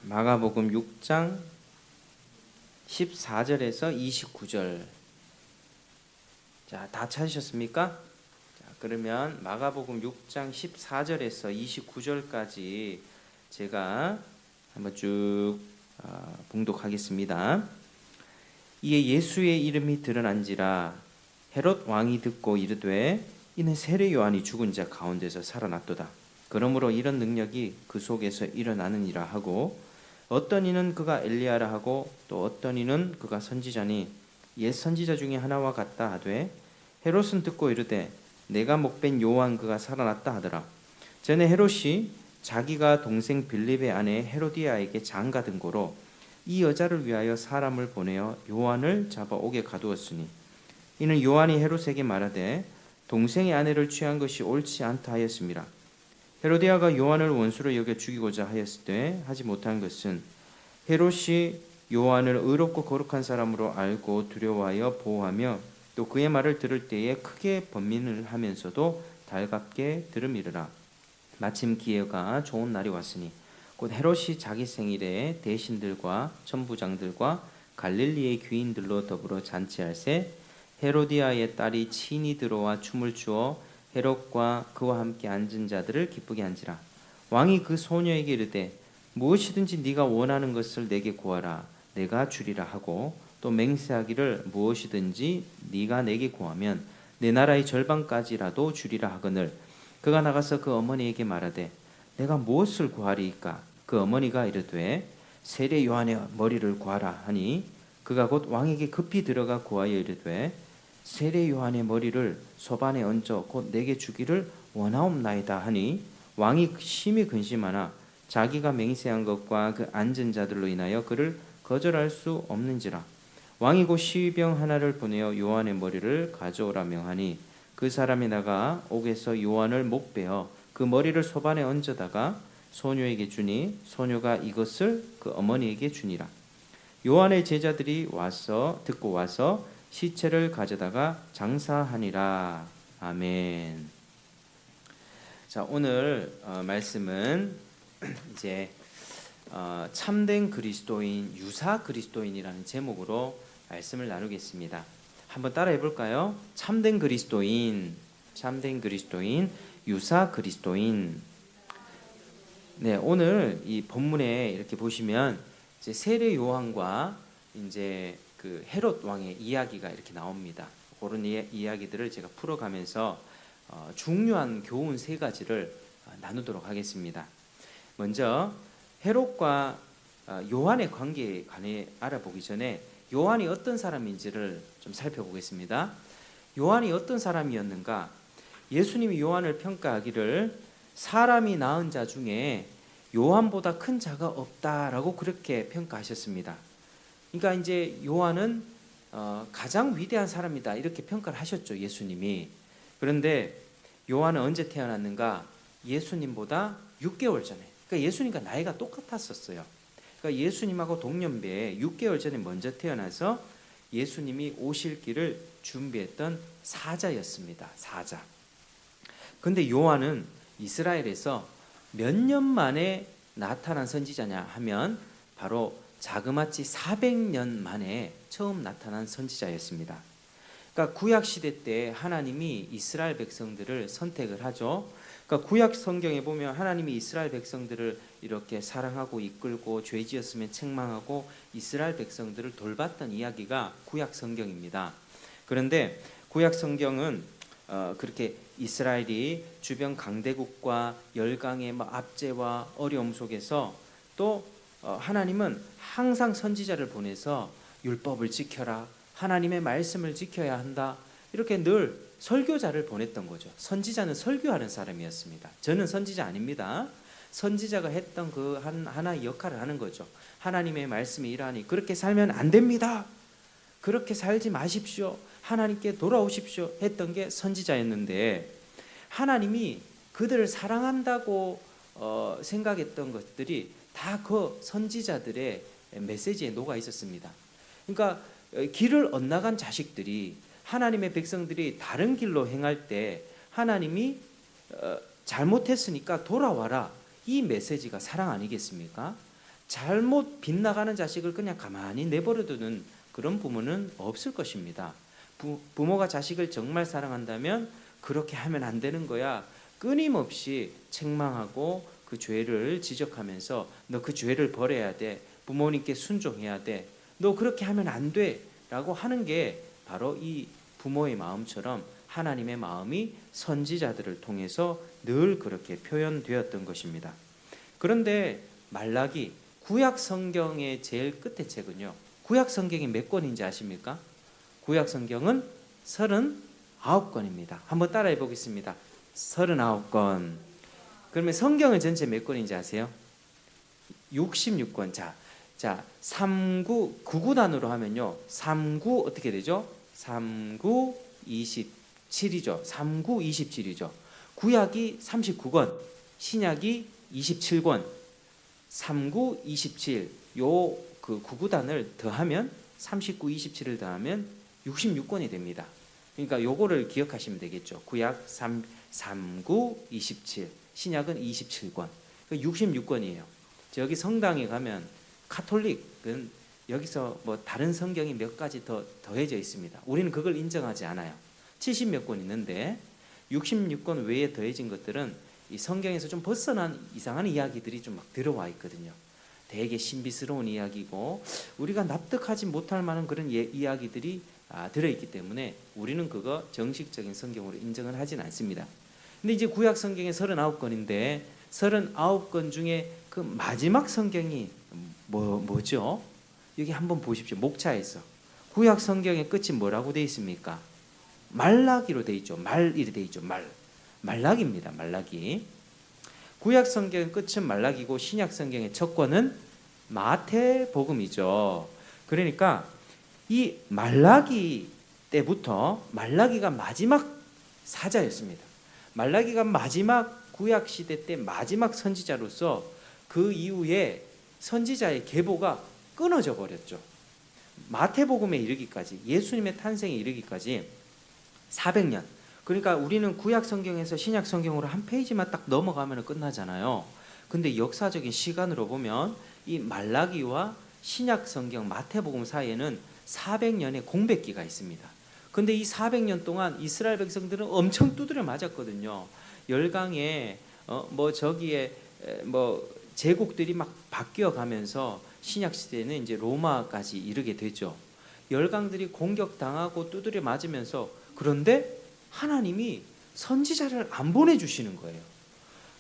마가복음 6장 14절에서 29절. 자, 다 찾으셨습니까? 자, 그러면 마가복음 6장 14절에서 29절까지 제가 한번 쭉 봉독하겠습니다. 이에 예수의 이름이 드러난지라 헤롯 왕이 듣고 이르되 이는 세례 요한이 죽은 자 가운데서 살아났도다. 그러므로 이런 능력이 그 속에서 일어나느니라 하고, 어떤 이는 그가 엘리야라 하고 또 어떤 이는 그가 선지자니 옛 선지자 중에 하나와 같다 하되, 헤롯은 듣고 이르되 내가 목벤 요한 그가 살아났다 하더라. 전에 헤롯이 자기가 동생 빌립의 아내 헤로디아에게 장가든 고로 이 여자를 위하여 사람을 보내어 요한을 잡아 옥에 가두었으니, 이는 요한이 헤롯에게 말하되 동생의 아내를 취한 것이 옳지 않다 하였음이라. 헤로디아가 요한을 원수로 여겨 죽이고자 하였을 때 하지 못한 것은 헤롯이 요한을 의롭고 거룩한 사람으로 알고 두려워하여 보호하며 또 그의 말을 들을 때에 크게 번민을 하면서도 달갑게 들음이르라. 마침 기회가 좋은 날이 왔으니 곧 헤롯이 자기 생일에 대신들과 천부장들과 갈릴리의 귀인들로 더불어 잔치할세 헤로디아의 딸이 친히 들어와 춤을 추어 헤롯과 그와 함께 앉은 자들을 기쁘게 한지라. 왕이 그 소녀에게 이르되 무엇이든지 네가 원하는 것을 내게 구하라 내가 주리라 하고, 또 맹세하기를 무엇이든지 네가 내게 구하면 내 나라의 절반까지라도 주리라 하거늘, 그가 나가서 그 어머니에게 말하되 내가 무엇을 구하리이까? 그 어머니가 이르되 세례 요한의 머리를 구하라 하니, 그가 곧 왕에게 급히 들어가 구하여 이르되 세례 요한의 머리를 소반에 얹어 곧 내게 주기를 원하옵나이다 하니, 왕이 심히 근심하나 자기가 맹세한 것과 그 앉은 자들로 인하여 그를 거절할 수 없는지라. 왕이 곧 시병 하나를 보내어 요한의 머리를 가져오라 명하니, 그 사람이 나가 옥에서 요한을 목베어 그 머리를 소반에 얹어다가 소녀에게 주니, 소녀가 이것을 그 어머니에게 주니라. 요한의 제자들이 듣고 와서 시체를 가져다가 장사하니라. 아멘. 자, 오늘 말씀은 이제 참된 그리스도인, 유사 그리스도인이라는 제목으로 말씀을 나누겠습니다. 한번 따라해 볼까요? 참된 그리스도인, 유사 그리스도인. 네, 오늘 이 본문에 이렇게 보시면 이제 세례 요한과 이제 그 헤롯 왕의 이야기가 이렇게 나옵니다. 그런 이야기들을 제가 풀어가면서 중요한 교훈 세 가지를 나누도록 하겠습니다. 먼저 헤롯과 요한의 관계에 관해 알아보기 전에 요한이 어떤 사람인지를 좀 살펴보겠습니다. 요한이 어떤 사람이었는가? 예수님이 요한을 평가하기를 사람이 낳은 자 중에 요한보다 큰 자가 없다라고 그렇게 평가하셨습니다. 그러니까 이제 요한은 가장 위대한 사람이다 이렇게 평가를 하셨죠, 예수님이. 그런데 요한은 언제 태어났는가? 예수님보다 6개월 전에. 그러니까 예수님과 나이가 똑같았었어요. 그러니까 예수님하고 동년배에 6개월 전에 먼저 태어나서 예수님이 오실 길을 준비했던 사자였습니다. 사자. 근데 요한은 이스라엘에서 몇 년 만에 나타난 선지자냐 하면 바로 자그마치 400년 만에 처음 나타난 선지자였습니다. 그러니까 구약 시대 때 하나님이 이스라엘 백성들을 선택을 하죠. 그러니까 구약 성경에 보면 하나님이 이스라엘 백성들을 이렇게 사랑하고 이끌고 죄 지었으면 책망하고 이스라엘 백성들을 돌봤던 이야기가 구약 성경입니다. 그런데 구약 성경은 그렇게 이스라엘이 주변 강대국과 열강의 압제와 어려움 속에서 또 하나님은 항상 선지자를 보내서 율법을 지켜라, 하나님의 말씀을 지켜야 한다, 이렇게 늘 설교자를 보냈던 거죠. 선지자는 설교하는 사람이었습니다. 저는 선지자 아닙니다. 선지자가 했던 그 하나의 역할을 하는 거죠. 하나님의 말씀이 이러하니 그렇게 살면 안 됩니다, 그렇게 살지 마십시오, 하나님께 돌아오십시오 했던 게 선지자였는데, 하나님이 그들을 사랑한다고 생각했던 것들이 다 그 선지자들의 메시지에 녹아 있었습니다. 그러니까 길을 엇나간 자식들이, 하나님의 백성들이 다른 길로 행할 때 하나님이 잘못했으니까 돌아와라, 이 메시지가 사랑 아니겠습니까? 잘못 빗나가는 자식을 그냥 가만히 내버려두는 그런 부모는 없을 것입니다. 부모가 자식을 정말 사랑한다면 그렇게 하면 안 되는 거야, 끊임없이 책망하고 그 죄를 지적하면서 너 그 죄를 버려야 돼, 부모님께 순종해야 돼, 너 그렇게 하면 안 돼 라고 하는 게 바로 이 부모의 마음처럼 하나님의 마음이 선지자들을 통해서 늘 그렇게 표현되었던 것입니다. 그런데 말라기, 구약 성경의 제일 끝의 책은요, 구약 성경이 몇 권인지 아십니까? 구약 성경은 39권입니다. 한번 따라해 보겠습니다. 39권. 그러면 성경은 전체 몇 권인지 아세요? 66권. 자, 39, 9구단으로 하면요, 39 어떻게 되죠? 39, 27이죠. 39, 27이죠. 구약이 39권, 신약이 27권, 39, 27. 요 그 9구단을 더하면 39, 27을 더하면 66권이 됩니다. 그러니까 요거를 기억하시면 되겠죠. 구약 39, 27, 신약은 27권, 66권이에요. 여기 성당에 가면 카톨릭은 여기서 뭐 다른 성경이 몇 가지 더 더해져 있습니다. 우리는 그걸 인정하지 않아요. 70몇 권 있는데 66권 외에 더해진 것들은 이 성경에서 좀 벗어난 이상한 이야기들이 좀 막 들어와 있거든요. 되게 신비스러운 이야기고 우리가 납득하지 못할 만한 그런 이야기들이 들어있기 때문에 우리는 그거 정식적인 성경으로 인정을 하진 않습니다. 근데 이제 구약 성경에 39권인데 39권 중에 그 마지막 성경이 뭐죠? 여기 한번 보십시오. 목차에서 구약 성경의 끝이 뭐라고 되어 있습니까? 말라기로 되어 있죠. 말이 되어 있죠. 말라기입니다. 말라기. 구약 성경의 끝은 말라기고 신약 성경의 첫 권은 마태복음이죠. 그러니까 이 말라기 때부터 말라기가 마지막 사자였습니다. 말라기가 마지막 구약 시대 때 마지막 선지자로서 그 이후에 선지자의 계보가 끊어져 버렸죠. 마태복음에 이르기까지, 예수님의 탄생에 이르기까지 400년. 그러니까 우리는 구약 성경에서 신약 성경으로 한 페이지만 딱 넘어가면 끝나잖아요. 근데 역사적인 시간으로 보면 이 말라기와 신약 성경 마태복음 사이에는 400년의 공백기가 있습니다. 근데 이 400년 동안 이스라엘 백성들은 엄청 두드려 맞았거든요. 열강에 저기에 제국들이 막 바뀌어 가면서 신약 시대는 이제 로마까지 이르게 되죠. 열강들이 공격당하고 두드려 맞으면서, 그런데 하나님이 선지자를 안 보내주시는 거예요.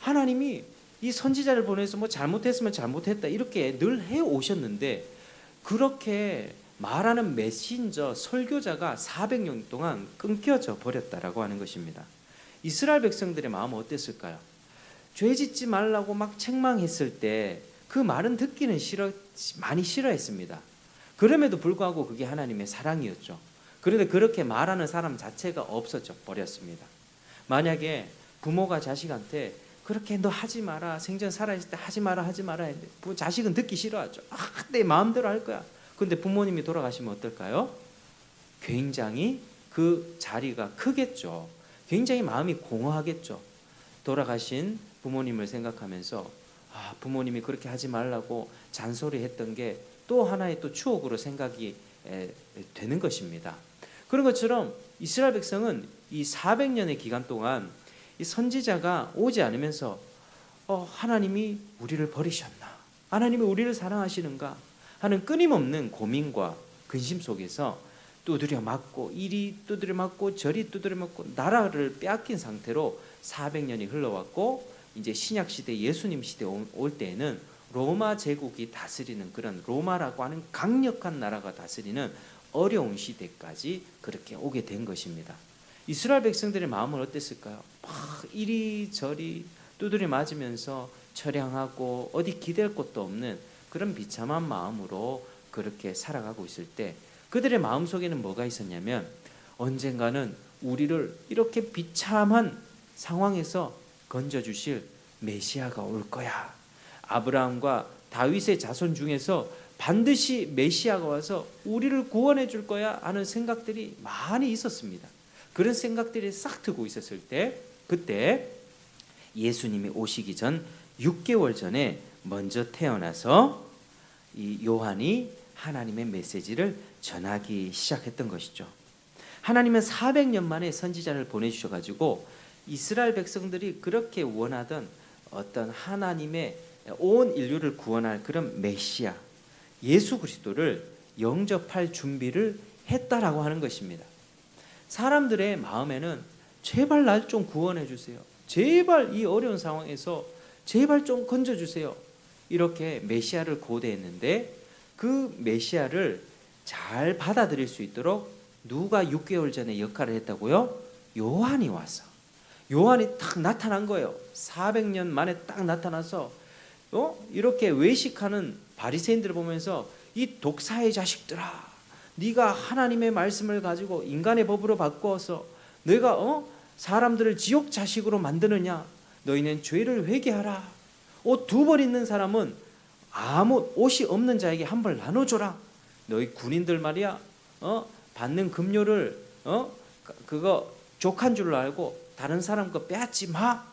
하나님이 이 선지자를 보내서 뭐 잘못했으면 잘못했다 이렇게 늘 해오셨는데 그렇게 말하는 메신저, 설교자가 400년 동안 끊겨져 버렸다라고 하는 것입니다. 이스라엘 백성들의 마음은 어땠을까요? 죄 짓지 말라고 막 책망했을 때 그 말은 듣기는 많이 싫어했습니다. 그럼에도 불구하고 그게 하나님의 사랑이었죠. 그런데 그렇게 말하는 사람 자체가 없어져 버렸습니다. 만약에 부모가 자식한테 그렇게 너 하지 마라, 생전 살아있을 때 하지 마라 했는데 자식은 듣기 싫어하죠. 내 마음대로 할 거야. 근데 부모님이 돌아가시면 어떨까요? 굉장히 그 자리가 크겠죠. 굉장히 마음이 공허하겠죠. 돌아가신 부모님을 생각하면서 부모님이 그렇게 하지 말라고 잔소리했던 게 또 하나의 또 추억으로 생각이 되는 것입니다. 그런 것처럼 이스라엘 백성은 이 400년의 기간 동안 이 선지자가 오지 않으면서 하나님이 우리를 버리셨나? 하나님이 우리를 사랑하시는가? 하는 끊임없는 고민과 근심 속에서 두드려 맞고 이리 두드려 맞고 저리 두드려 맞고 나라를 빼앗긴 상태로 400년이 흘러왔고, 이제 신약 시대 예수님 시대 올 때에는 로마 제국이 다스리는 그런 로마라고 하는 강력한 나라가 다스리는 어려운 시대까지 그렇게 오게 된 것입니다. 이스라엘 백성들의 마음은 어땠을까요? 막 이리저리 두드려 맞으면서 처량하고 어디 기댈 곳도 없는 그런 비참한 마음으로 그렇게 살아가고 있을 때 그들의 마음속에는 뭐가 있었냐면, 언젠가는 우리를 이렇게 비참한 상황에서 건져주실 메시아가 올 거야. 아브라함과 다윗의 자손 중에서 반드시 메시아가 와서 우리를 구원해 줄 거야 하는 생각들이 많이 있었습니다. 그런 생각들이 싹 트고 있었을 때, 그때 예수님이 오시기 전 6개월 전에 먼저 태어나서 이 요한이 하나님의 메시지를 전하기 시작했던 것이죠. 하나님은 400년 만에 선지자를 보내주셔가지고 이스라엘 백성들이 그렇게 원하던 어떤 하나님의 온 인류를 구원할 그런 메시아 예수 그리스도를 영접할 준비를 했다라고 하는 것입니다. 사람들의 마음에는 제발 날 좀 구원해 주세요. 제발 이 어려운 상황에서 제발 좀 건져주세요. 이렇게 메시아를 고대했는데 그 메시아를 잘 받아들일 수 있도록 누가 6개월 전에 역할을 했다고요? 요한이 와서 요한이 딱 나타난 거예요. 400년 만에 딱 나타나서 이렇게 외식하는 바리새인들을 보면서 이 독사의 자식들아, 네가 하나님의 말씀을 가지고 인간의 법으로 바꾸어서 너희가 사람들을 지옥 자식으로 만드느냐? 너희는 죄를 회개하라. 옷 2벌 있는 사람은 아무 옷이 없는 자에게 1벌 나눠줘라. 너희 군인들 말이야, 받는 급료를 그거 족한 줄로 알고 다른 사람 거 빼앗지 마.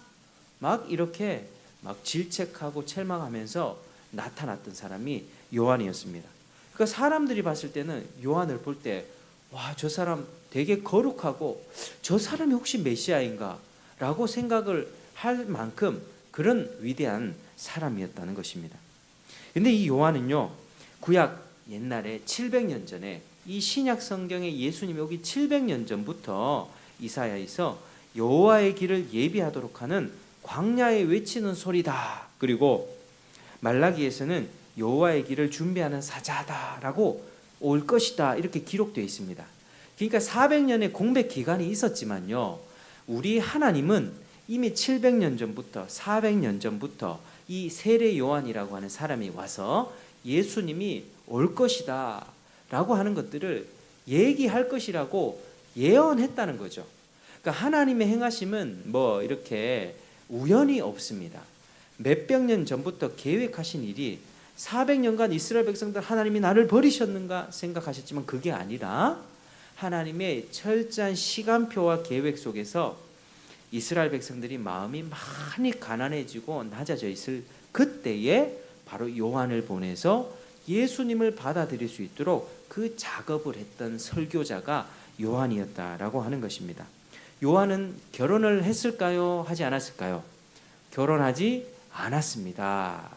막 이렇게 막 질책하고 책망하면서 나타났던 사람이 요한이었습니다. 그러니까 사람들이 봤을 때는 요한을 볼 때 와, 저 사람 되게 거룩하고 저 사람이 혹시 메시아인가? 라고 생각을 할 만큼 그런 위대한 사람이었다는 것입니다. 근데 이 요한은요, 구약 옛날에 700년 전에 이 신약 성경에 예수님이 오기 700년 전부터 이사야에서 여호와의 길을 예비하도록 하는 광야에 외치는 소리다. 그리고 말라기에서는 여호와의 길을 준비하는 사자다라고 올 것이다. 이렇게 기록되어 있습니다. 그러니까 400년의 공백 기간이 있었지만요, 우리 하나님은 이미 700년 전부터 400년 전부터 이 세례 요한이라고 하는 사람이 와서 예수님이 올 것이다 라고 하는 것들을 얘기할 것이라고 예언했다는 거죠. 그러니까 하나님의 행하심은 뭐 이렇게 우연히 없습니다. 몇백 년 전부터 계획하신 일이 400년간 이스라엘 백성들 하나님이 나를 버리셨는가 생각하셨지만 그게 아니라 하나님의 철저한 시간표와 계획 속에서 이스라엘 백성들이 마음이 많이 가난해지고 낮아져 있을 그때에 바로 요한을 보내서 예수님을 받아들일 수 있도록 그 작업을 했던 설교자가 요한이었다라고 하는 것입니다. 요한은 결혼을 했을까요? 하지 않았을까요? 결혼하지 않았습니다.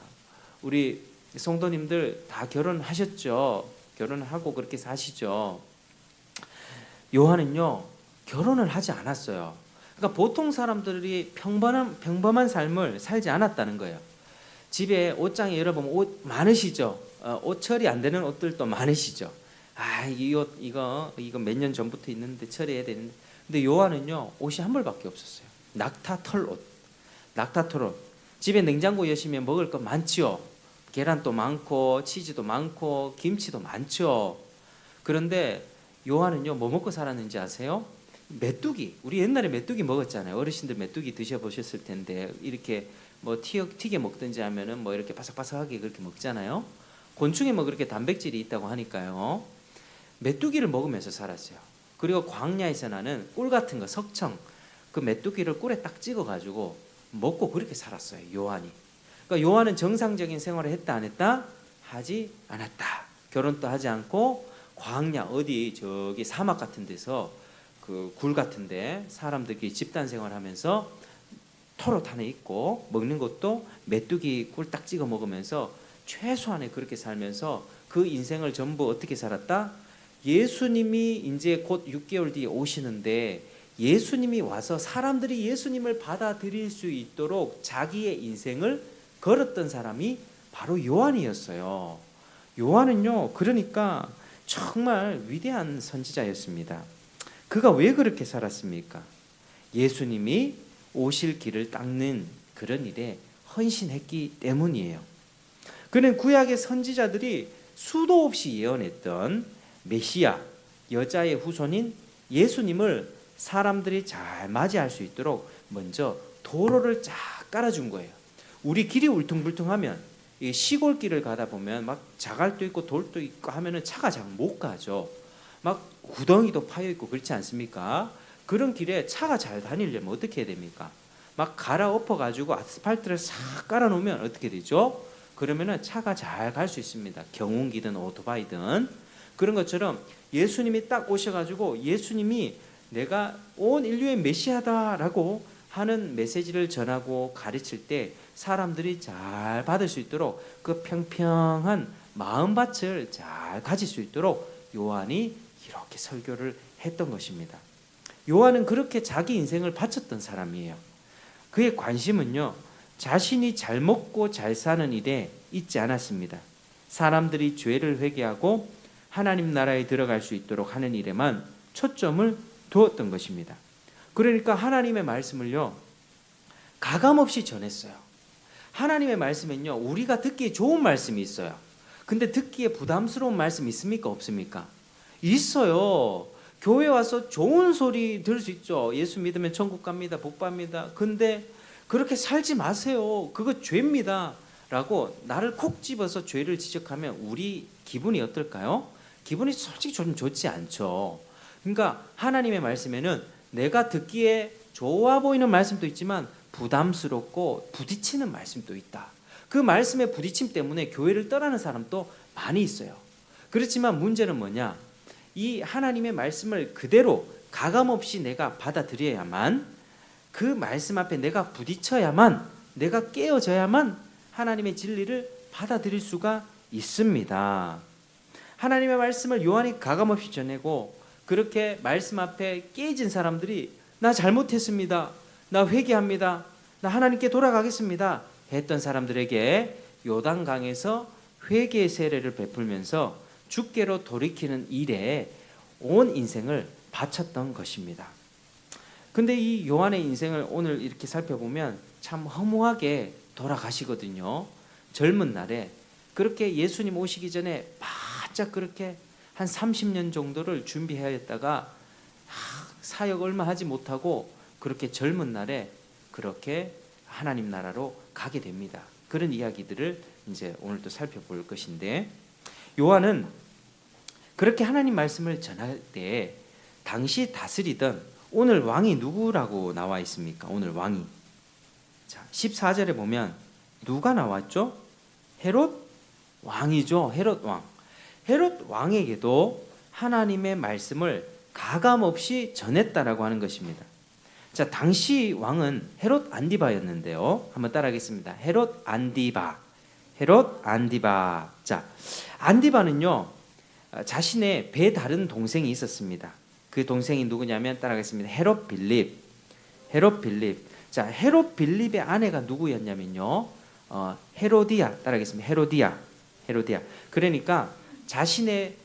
우리 성도님들 다 결혼하셨죠? 결혼하고 그렇게 사시죠? 요한은요, 결혼을 하지 않았어요. 그러니까 보통 사람들이 평범한 삶을 살지 않았다는 거예요. 집에 옷장에 열어보면 옷 많으시죠? 옷 처리 안 되는 옷들도 많으시죠? 이 옷 이거 몇 년 전부터 있는데 처리해야 되는데. 근데 요한은요, 옷이 1벌밖에 없었어요. 낙타 털옷. 집에 냉장고 여시면 먹을 거 많지요. 계란도 많고 치즈도 많고 김치도 많죠. 그런데 요한은요, 뭐 먹고 살았는지 아세요? 메뚜기. 우리 옛날에 메뚜기 먹었잖아요. 어르신들 메뚜기 드셔보셨을 텐데 이렇게 뭐 튀겨 먹든지 하면은 뭐 이렇게 바삭바삭하게 그렇게 먹잖아요. 곤충에 뭐 그렇게 단백질이 있다고 하니까요. 메뚜기를 먹으면서 살았어요. 그리고 광야에서 나는 꿀 같은 거, 석청, 그 메뚜기를 꿀에 딱 찍어가지고 먹고 그렇게 살았어요, 요한이. 그러니까 요한은 정상적인 생활을 했다 안 했다? 하지 않았다. 결혼도 하지 않고 광야 어디 저기 사막 같은 데서 그 굴 같은데 사람들끼리 집단 생활하면서 털옷 하나 입고 먹는 것도 메뚜기 꿀 딱 찍어 먹으면서 최소한의 그렇게 살면서 그 인생을 전부 어떻게 살았다? 예수님이 이제 곧 6개월 뒤에 오시는데 예수님이 와서 사람들이 예수님을 받아들일 수 있도록 자기의 인생을 걸었던 사람이 바로 요한이었어요. 요한은요, 그러니까 정말 위대한 선지자였습니다. 그가 왜 그렇게 살았습니까? 예수님이 오실 길을 닦는 그런 일에 헌신했기 때문이에요. 그는 구약의 선지자들이 수도 없이 예언했던 메시아, 여자의 후손인 예수님을 사람들이 잘 맞이할 수 있도록 먼저 도로를 쫙 깔아준 거예요. 우리 길이 울퉁불퉁하면 이 시골길을 가다 보면 막 자갈도 있고 돌도 있고 하면은 차가 잘 못 가죠. 막 구덩이도 파여 있고 그렇지 않습니까? 그런 길에 차가 잘 다니려면 어떻게 해야 됩니까? 막 갈아엎어 가지고 아스팔트를 싹 깔아 놓으면 어떻게 되죠? 그러면은 차가 잘 갈 수 있습니다. 경운기든 오토바이든. 그런 것처럼 예수님이 딱 오셔가지고 예수님이 내가 온 인류의 메시아다라고 하는 메시지를 전하고 가르칠 때 사람들이 잘 받을 수 있도록 그 평평한 마음밭을 잘 가질 수 있도록 요한이 이렇게 설교를 했던 것입니다. 요한은 그렇게 자기 인생을 바쳤던 사람이에요. 그의 관심은요, 자신이 잘 먹고 잘 사는 일에 있지 않았습니다. 사람들이 죄를 회개하고 하나님 나라에 들어갈 수 있도록 하는 일에만 초점을 두었던 것입니다. 그러니까 하나님의 말씀을요, 가감없이 전했어요. 하나님의 말씀은요, 우리가 듣기에 좋은 말씀이 있어요. 근데 듣기에 부담스러운 말씀이 있습니까? 없습니까? 있어요. 교회 와서 좋은 소리 들을 수 있죠. 예수 믿으면 천국 갑니다. 복 받습니다. 근데 그렇게 살지 마세요. 그거 죄입니다. 라고 나를 콕 집어서 죄를 지적하면 우리 기분이 어떨까요? 기분이 솔직히 좀 좋지 않죠. 그러니까 하나님의 말씀에는 내가 듣기에 좋아 보이는 말씀도 있지만 부담스럽고 부딪히는 말씀도 있다. 그 말씀의 부딪힘 때문에 교회를 떠나는 사람도 많이 있어요. 그렇지만 문제는 뭐냐? 이 하나님의 말씀을 그대로 가감없이 내가 받아들여야만, 그 말씀 앞에 내가 부딪혀야만, 내가 깨어져야만 하나님의 진리를 받아들일 수가 있습니다. 하나님의 말씀을 요한이 가감없이 전하고 그렇게 말씀 앞에 깨진 사람들이 나 잘못했습니다, 나 회개합니다, 나 하나님께 돌아가겠습니다 했던 사람들에게 요단강에서 회개의 세례를 베풀면서 주께로 돌이키는 일에 온 인생을 바쳤던 것입니다. 근데 이 요한의 인생을 오늘 이렇게 살펴보면 참 허무하게 돌아가시거든요. 젊은 날에 그렇게 예수님 오시기 전에 바짝 그렇게 한 30년 정도를 준비하였다가 사역 얼마 하지 못하고 그렇게 젊은 날에 그렇게 하나님 나라로 가게 됩니다. 그런 이야기들을 이제 오늘 또 살펴볼 것인데, 요한은 그렇게 하나님 말씀을 전할 때 당시 다스리던 오늘 왕이 누구라고 나와 있습니까? 오늘 왕이. 자, 14절에 보면 누가 나왔죠? 헤롯 왕이죠. 헤롯 왕. 헤롯 왕에게도 하나님의 말씀을 가감없이 전했다라고 하는 것입니다. 자, 당시 왕은 헤롯 안디바였는데요. 한번 따라하겠습니다. 헤롯 안디바. 헤롯 안디바. 자, 안디바는요, 자신의 배 다른 동생이 있었습니다. 그 동생이 누구냐면 따라하겠습니다. 헤롯 빌립. 헤롯 빌립. 자, 헤롯 빌립의 아내가 누구였냐면요, 헤로디아. 따라하겠습니다. 헤로디아. 헤로디아. 그러니까 자신의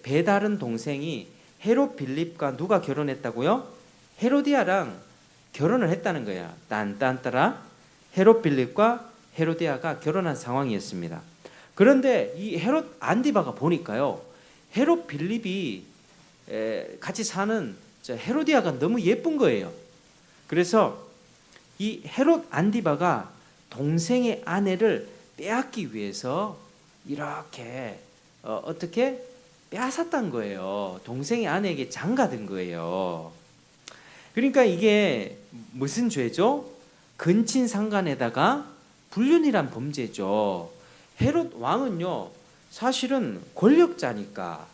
배 다른 동생이 헤롯 빌립과 누가 결혼했다고요? 헤로디아랑 결혼을 했다는 거야. 딴딴따라. 헤롯 빌립과 헤로디아가 결혼한 상황이었습니다. 그런데 이 헤롯 안디바가 보니까요, 헤롯 빌립이 같이 사는 헤로디아가 너무 예쁜 거예요. 그래서 이 헤롯 안디바가 동생의 아내를 빼앗기 위해서 이렇게 어떻게 빼앗았단 거예요. 동생의 아내에게 장가든 거예요. 그러니까 이게 무슨 죄죠? 근친상간에다가 불륜이란 범죄죠. 헤롯 왕은요, 사실은 권력자니까,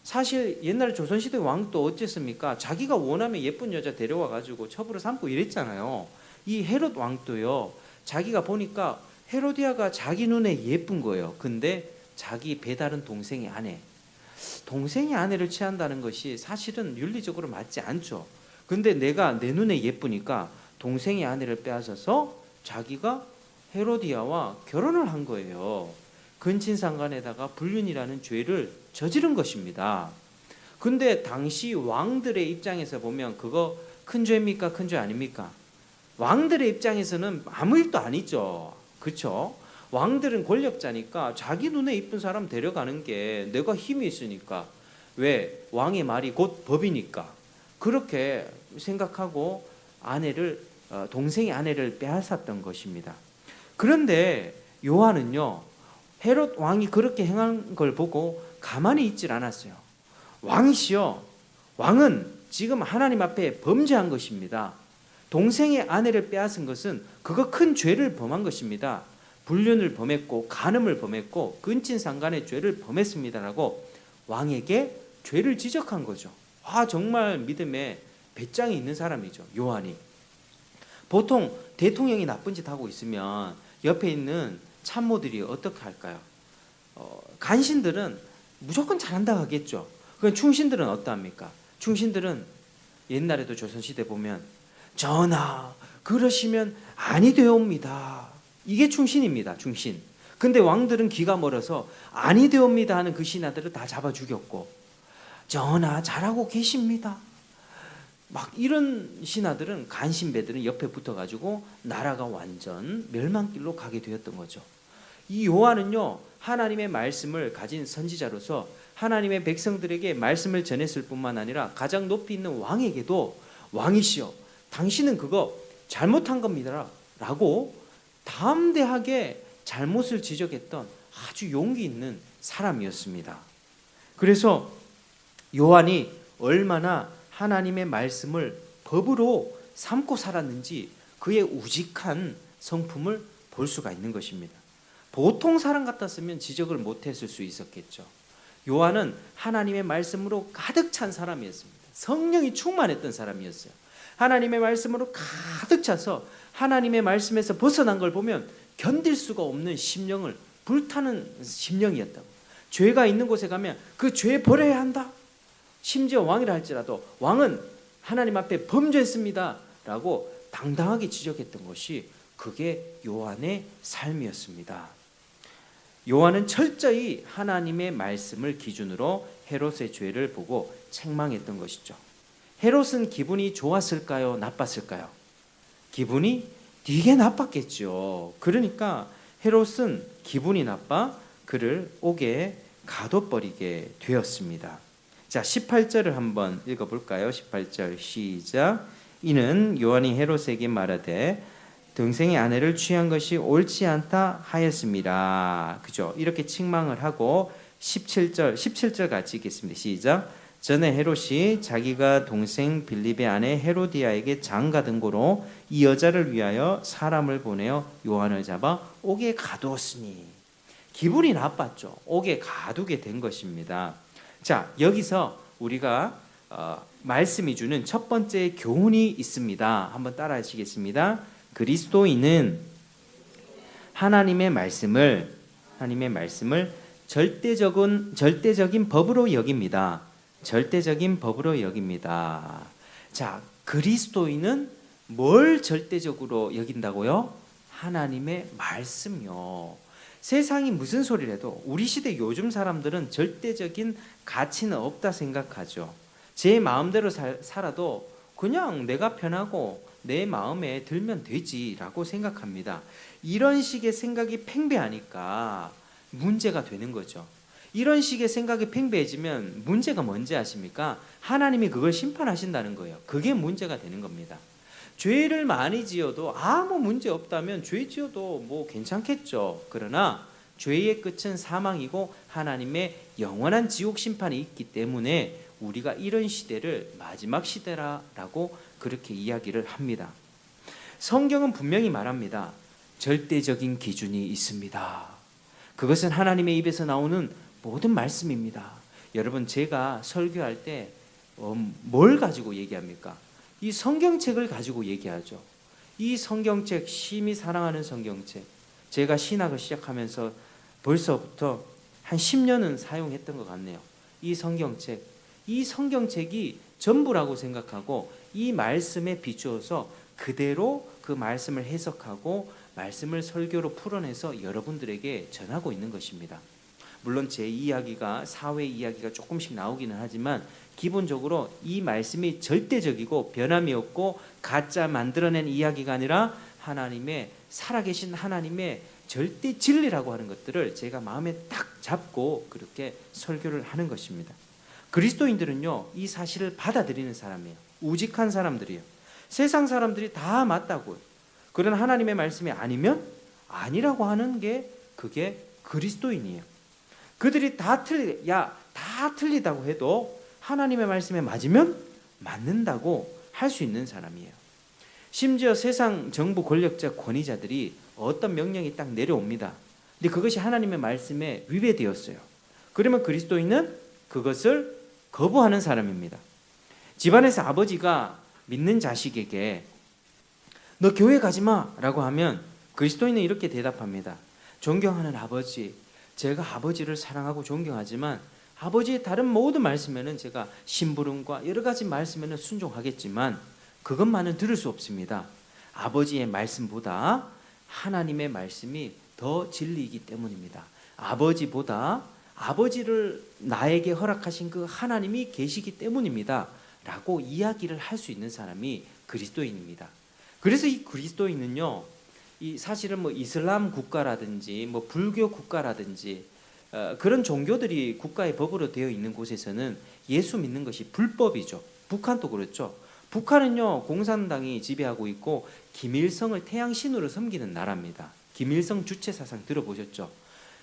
사실 옛날 조선시대 왕도 어쨌습니까? 자기가 원하면 예쁜 여자 데려와 가지고 첩으로 삼고 이랬잖아요. 이 헤롯 왕도요, 자기가 보니까 헤로디아가 자기 눈에 예쁜 거예요. 근데 자기 배다른 동생의 아내를 취한다는 것이 사실은 윤리적으로 맞지 않죠. 근데 내가 내 눈에 예쁘니까 동생의 아내를 빼앗아서 자기가 헤로디아와 결혼을 한 거예요. 근친상간에다가 불륜이라는 죄를 저지른 것입니다. 근데 당시 왕들의 입장에서 보면 그거 큰 죄입니까? 큰 죄 아닙니까? 왕들의 입장에서는 아무 일도 아니죠. 그렇죠? 왕들은 권력자니까 자기 눈에 이쁜 사람 데려가는 게 내가 힘이 있으니까, 왜? 왕의 말이 곧 법이니까 그렇게 생각하고 동생의 아내를 빼앗았던 것입니다. 그런데 요한은요, 헤롯 왕이 그렇게 행한 걸 보고 가만히 있질 않았어요. 왕이시여, 왕은 지금 하나님 앞에 범죄한 것입니다. 동생의 아내를 빼앗은 것은 그거 큰 죄를 범한 것입니다. 불륜을 범했고 간음을 범했고 근친상간의 죄를 범했습니다라고 왕에게 죄를 지적한 거죠. 정말 믿음에 배짱이 있는 사람이죠, 요한이. 보통 대통령이 나쁜 짓 하고 있으면 옆에 있는 참모들이 어떻게 할까요? 간신들은 무조건 잘한다 하겠죠. 그럼 충신들은 어떠합니까? 충신들은 옛날에도 조선시대 보면 전하 그러시면 아니 되옵니다. 이게 충신입니다. 충신. 근데 왕들은 귀가 멀어서 아니 되옵니다 하는 그 신하들을 다 잡아 죽였고, 전하 잘하고 계십니다. 막 이런 신하들은, 간신배들은 옆에 붙어가지고 나라가 완전 멸망길로 가게 되었던 거죠. 이 요한은요, 하나님의 말씀을 가진 선지자로서 하나님의 백성들에게 말씀을 전했을 뿐만 아니라 가장 높이 있는 왕에게도 왕이시여 당신은 그거 잘못한 겁니다 라고 담대하게 잘못을 지적했던 아주 용기 있는 사람이었습니다. 그래서 요한이 얼마나 하나님의 말씀을 법으로 삼고 살았는지 그의 우직한 성품을 볼 수가 있는 것입니다. 보통 사람 같았으면 지적을 못했을 수 있었겠죠. 요한은 하나님의 말씀으로 가득 찬 사람이었습니다. 성령이 충만했던 사람이었어요. 하나님의 말씀으로 가득 차서 하나님의 말씀에서 벗어난 걸 보면 견딜 수가 없는 심령을 불타는 심령이었다고. 죄가 있는 곳에 가면 그 죄 버려야 한다. 심지어 왕이라 할지라도 왕은 하나님 앞에 범죄했습니다 라고 당당하게 지적했던 것이 그게 요한의 삶이었습니다. 요한은 철저히 하나님의 말씀을 기준으로 헤롯의 죄를 보고 책망했던 것이죠. 헤롯은 기분이 좋았을까요? 나빴을까요? 기분이 되게 나빴겠죠. 그러니까 헤롯은 기분이 나빠 그를 옥에 가둬버리게 되었습니다. 자, 18절을 한번 읽어볼까요? 18절 시작. 이는 요한이 헤롯에게 말하되 동생의 아내를 취한 것이 옳지 않다 하였습니다. 그죠? 이렇게 책망을 하고 17절 같이 읽겠습니다. 시작. 전에 헤롯이 자기가 동생 빌립의 아내 헤로디아에게 장가 든 고로 이 여자를 위하여 사람을 보내어 요한을 잡아 옥에 가두었으니. 기분이 나빴죠. 옥에 가두게 된 것입니다. 자, 여기서 우리가 말씀이 주는 첫 번째 교훈이 있습니다. 한번 따라 하시겠습니다. 그리스도인은 하나님의 말씀을 절대적인 법으로 여깁니다. 절대적인 법으로 여깁니다. 자, 그리스도인은 뭘 절대적으로 여긴다고요? 하나님의 말씀요. 세상이 무슨 소리를 해도 우리 시대 요즘 사람들은 절대적인 가치는 없다 생각하죠. 제 마음대로 살아도 그냥 내가 편하고 내 마음에 들면 되지라고 생각합니다. 이런 식의 생각이 팽배하니까 문제가 되는 거죠. 이런 식의 생각이 팽배해지면 문제가 뭔지 아십니까? 하나님이 그걸 심판하신다는 거예요. 그게 문제가 되는 겁니다. 죄를 많이 지어도 아무 문제 없다면 죄 지어도 뭐 괜찮겠죠. 그러나 죄의 끝은 사망이고 하나님의 영원한 지옥 심판이 있기 때문에 우리가 이런 시대를 마지막 시대라고 그렇게 이야기를 합니다. 성경은 분명히 말합니다. 절대적인 기준이 있습니다. 그것은 하나님의 입에서 나오는 모든 말씀입니다. 여러분, 제가 설교할 때 뭘 가지고 얘기합니까? 이 성경책을 가지고 얘기하죠. 이 성경책, 심히 사랑하는 성경책, 제가 신학을 시작하면서 벌써부터 한 10년은 사용했던 것 같네요. 이 성경책이 전부라고 생각하고 이 말씀에 비추어서 그대로 그 말씀을 해석하고 말씀을 설교로 풀어내서 여러분들에게 전하고 있는 것입니다. 물론 제 이야기가, 사회 이야기가 조금씩 나오기는 하지만 기본적으로 이 말씀이 절대적이고 변함이 없고 가짜 만들어낸 이야기가 아니라 하나님의, 살아계신 하나님의 절대 진리라고 하는 것들을 제가 마음에 딱 잡고 그렇게 설교를 하는 것입니다. 그리스도인들은요, 이 사실을 받아들이는 사람이에요. 우직한 사람들이에요. 세상 사람들이 다 맞다고요. 그러나 하나님의 말씀이 아니면 아니라고 하는 게 그게 그리스도인이에요. 그들이 다 틀리다고 해도 하나님의 말씀에 맞으면 맞는다고 할 수 있는 사람이에요. 심지어 세상 정부 권력자 권위자들이 어떤 명령이 딱 내려옵니다. 근데 그것이 하나님의 말씀에 위배되었어요. 그러면 그리스도인은 그것을 거부하는 사람입니다. 집안에서 아버지가 믿는 자식에게 너 교회 가지 마라고 하면 그리스도인은 이렇게 대답합니다. 존경하는 아버지, 제가 아버지를 사랑하고 존경하지만 아버지의 다른 모든 말씀에는 제가 심부름과 여러 가지 말씀에는 순종하겠지만 그것만은 들을 수 없습니다. 아버지의 말씀보다 하나님의 말씀이 더 진리이기 때문입니다. 아버지보다 아버지를 나에게 허락하신 그 하나님이 계시기 때문입니다. 라고 이야기를 할 수 있는 사람이 그리스도인입니다. 그래서 이 그리스도인은요, 이 사실은 뭐 이슬람 국가라든지 뭐 불교 국가라든지 그런 종교들이 국가의 법으로 되어 있는 곳에서는 예수 믿는 것이 불법이죠. 북한도 그렇죠. 북한은요, 공산당이 지배하고 있고 김일성을 태양신으로 섬기는 나라입니다. 김일성 주체 사상 들어보셨죠?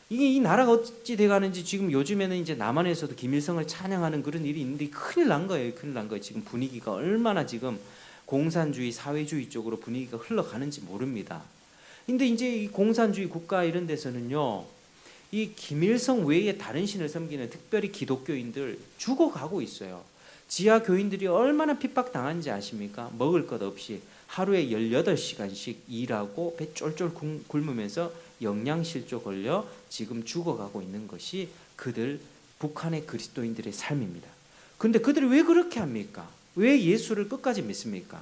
이게 이 나라가 어찌 돼가는지 지금 요즘에는 이제 남한에서도 김일성을 찬양하는 그런 일이 있는데 큰일 난 거예요. 큰일 난 거예요. 지금 분위기가 얼마나 지금 공산주의, 사회주의 쪽으로 분위기가 흘러가는지 모릅니다. 근데 이제 이 공산주의 국가 이런 데서는요, 이 김일성 외에 다른 신을 섬기는 특별히 기독교인들 죽어가고 있어요. 지하 교인들이 얼마나 핍박당한지 아십니까? 먹을 것 없이 하루에 18시간씩 일하고 배 쫄쫄 굶으면서 영양실조 걸려 지금 죽어가고 있는 것이 그들 북한의 그리스도인들의 삶입니다. 그런데 그들이 왜 그렇게 합니까? 왜 예수를 끝까지 믿습니까?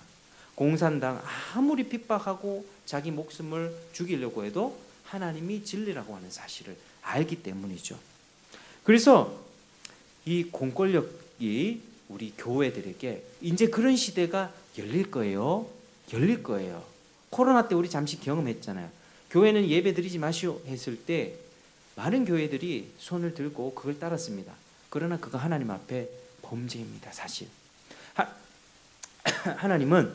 공산당 아무리 핍박하고 자기 목숨을 죽이려고 해도 하나님이 진리라고 하는 사실을 알기 때문이죠. 그래서 이 공권력이 우리 교회들에게 이제 그런 시대가 열릴 거예요. 열릴 거예요. 코로나 때 우리 잠시 경험했잖아요. 교회는 예배 드리지 마시오 했을 때 많은 교회들이 손을 들고 그걸 따랐습니다. 그러나 그거 하나님 앞에 범죄입니다. 사실 하나님은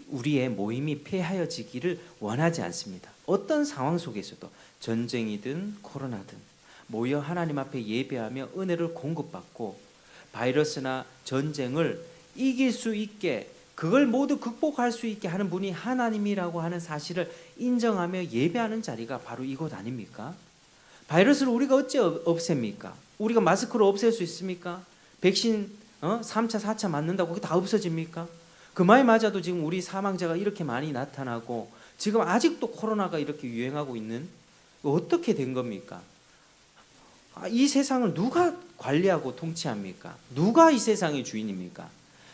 우리의 모임이 폐하여지기를 원하지 않습니다. 어떤 상황 속에서도 전쟁이든 코로나든 모여 하나님 앞에 예배하며 은혜를 공급받고 바이러스나 전쟁을 이길 수 있게 그걸 모두 극복할 수 있게 하는 분이 하나님이라고 하는 사실을 인정하며 예배하는 자리가 바로 이곳 아닙니까? 바이러스를 우리가 어찌 없앱니까? 우리가 마스크로 없앨 수 있습니까? 백신 3차, 4차 맞는다고 그게 다 없어집니까? 그 말 맞아도 지금 우리 사망자가 이렇게 많이 나타나고 지금 아직도 코로나가 이렇게 유행하고 있는 어떻게 된 겁니까? 이 세상을 누가 관리하고 통치합니까? 누가 이 세상의 주인입니까?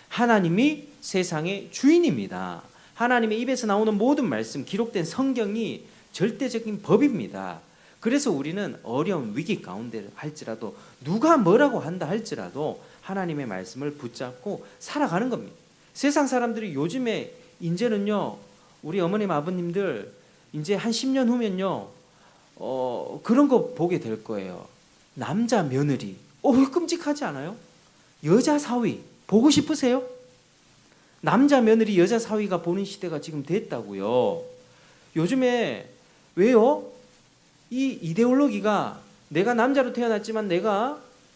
하나님이 세상의 주인입니다. 하나님의 입에서 나오는 모든 말씀, 기록된 성경이 절대적인 법입니다. 그래서 우리는 어려운 위기 가운데 할지라도 누가 뭐라고 한다 할지라도 하나님의 말씀을 붙잡고 살아가는 겁니다. 세상 사람들이 요즘에 이제는요, 우리 어머님 아버님들 이제 한 10년 후면요, 그런 거 보게 될 거예요. 남자 며느리, 끔찍하지 않아요? 여자 사위 보고 싶으세요? 남자 며느리 여자 사위가 보는 시대가 지금 됐다고요. 요즘에 왜요? 이 이데올로기가 내가 남자로 태어났지만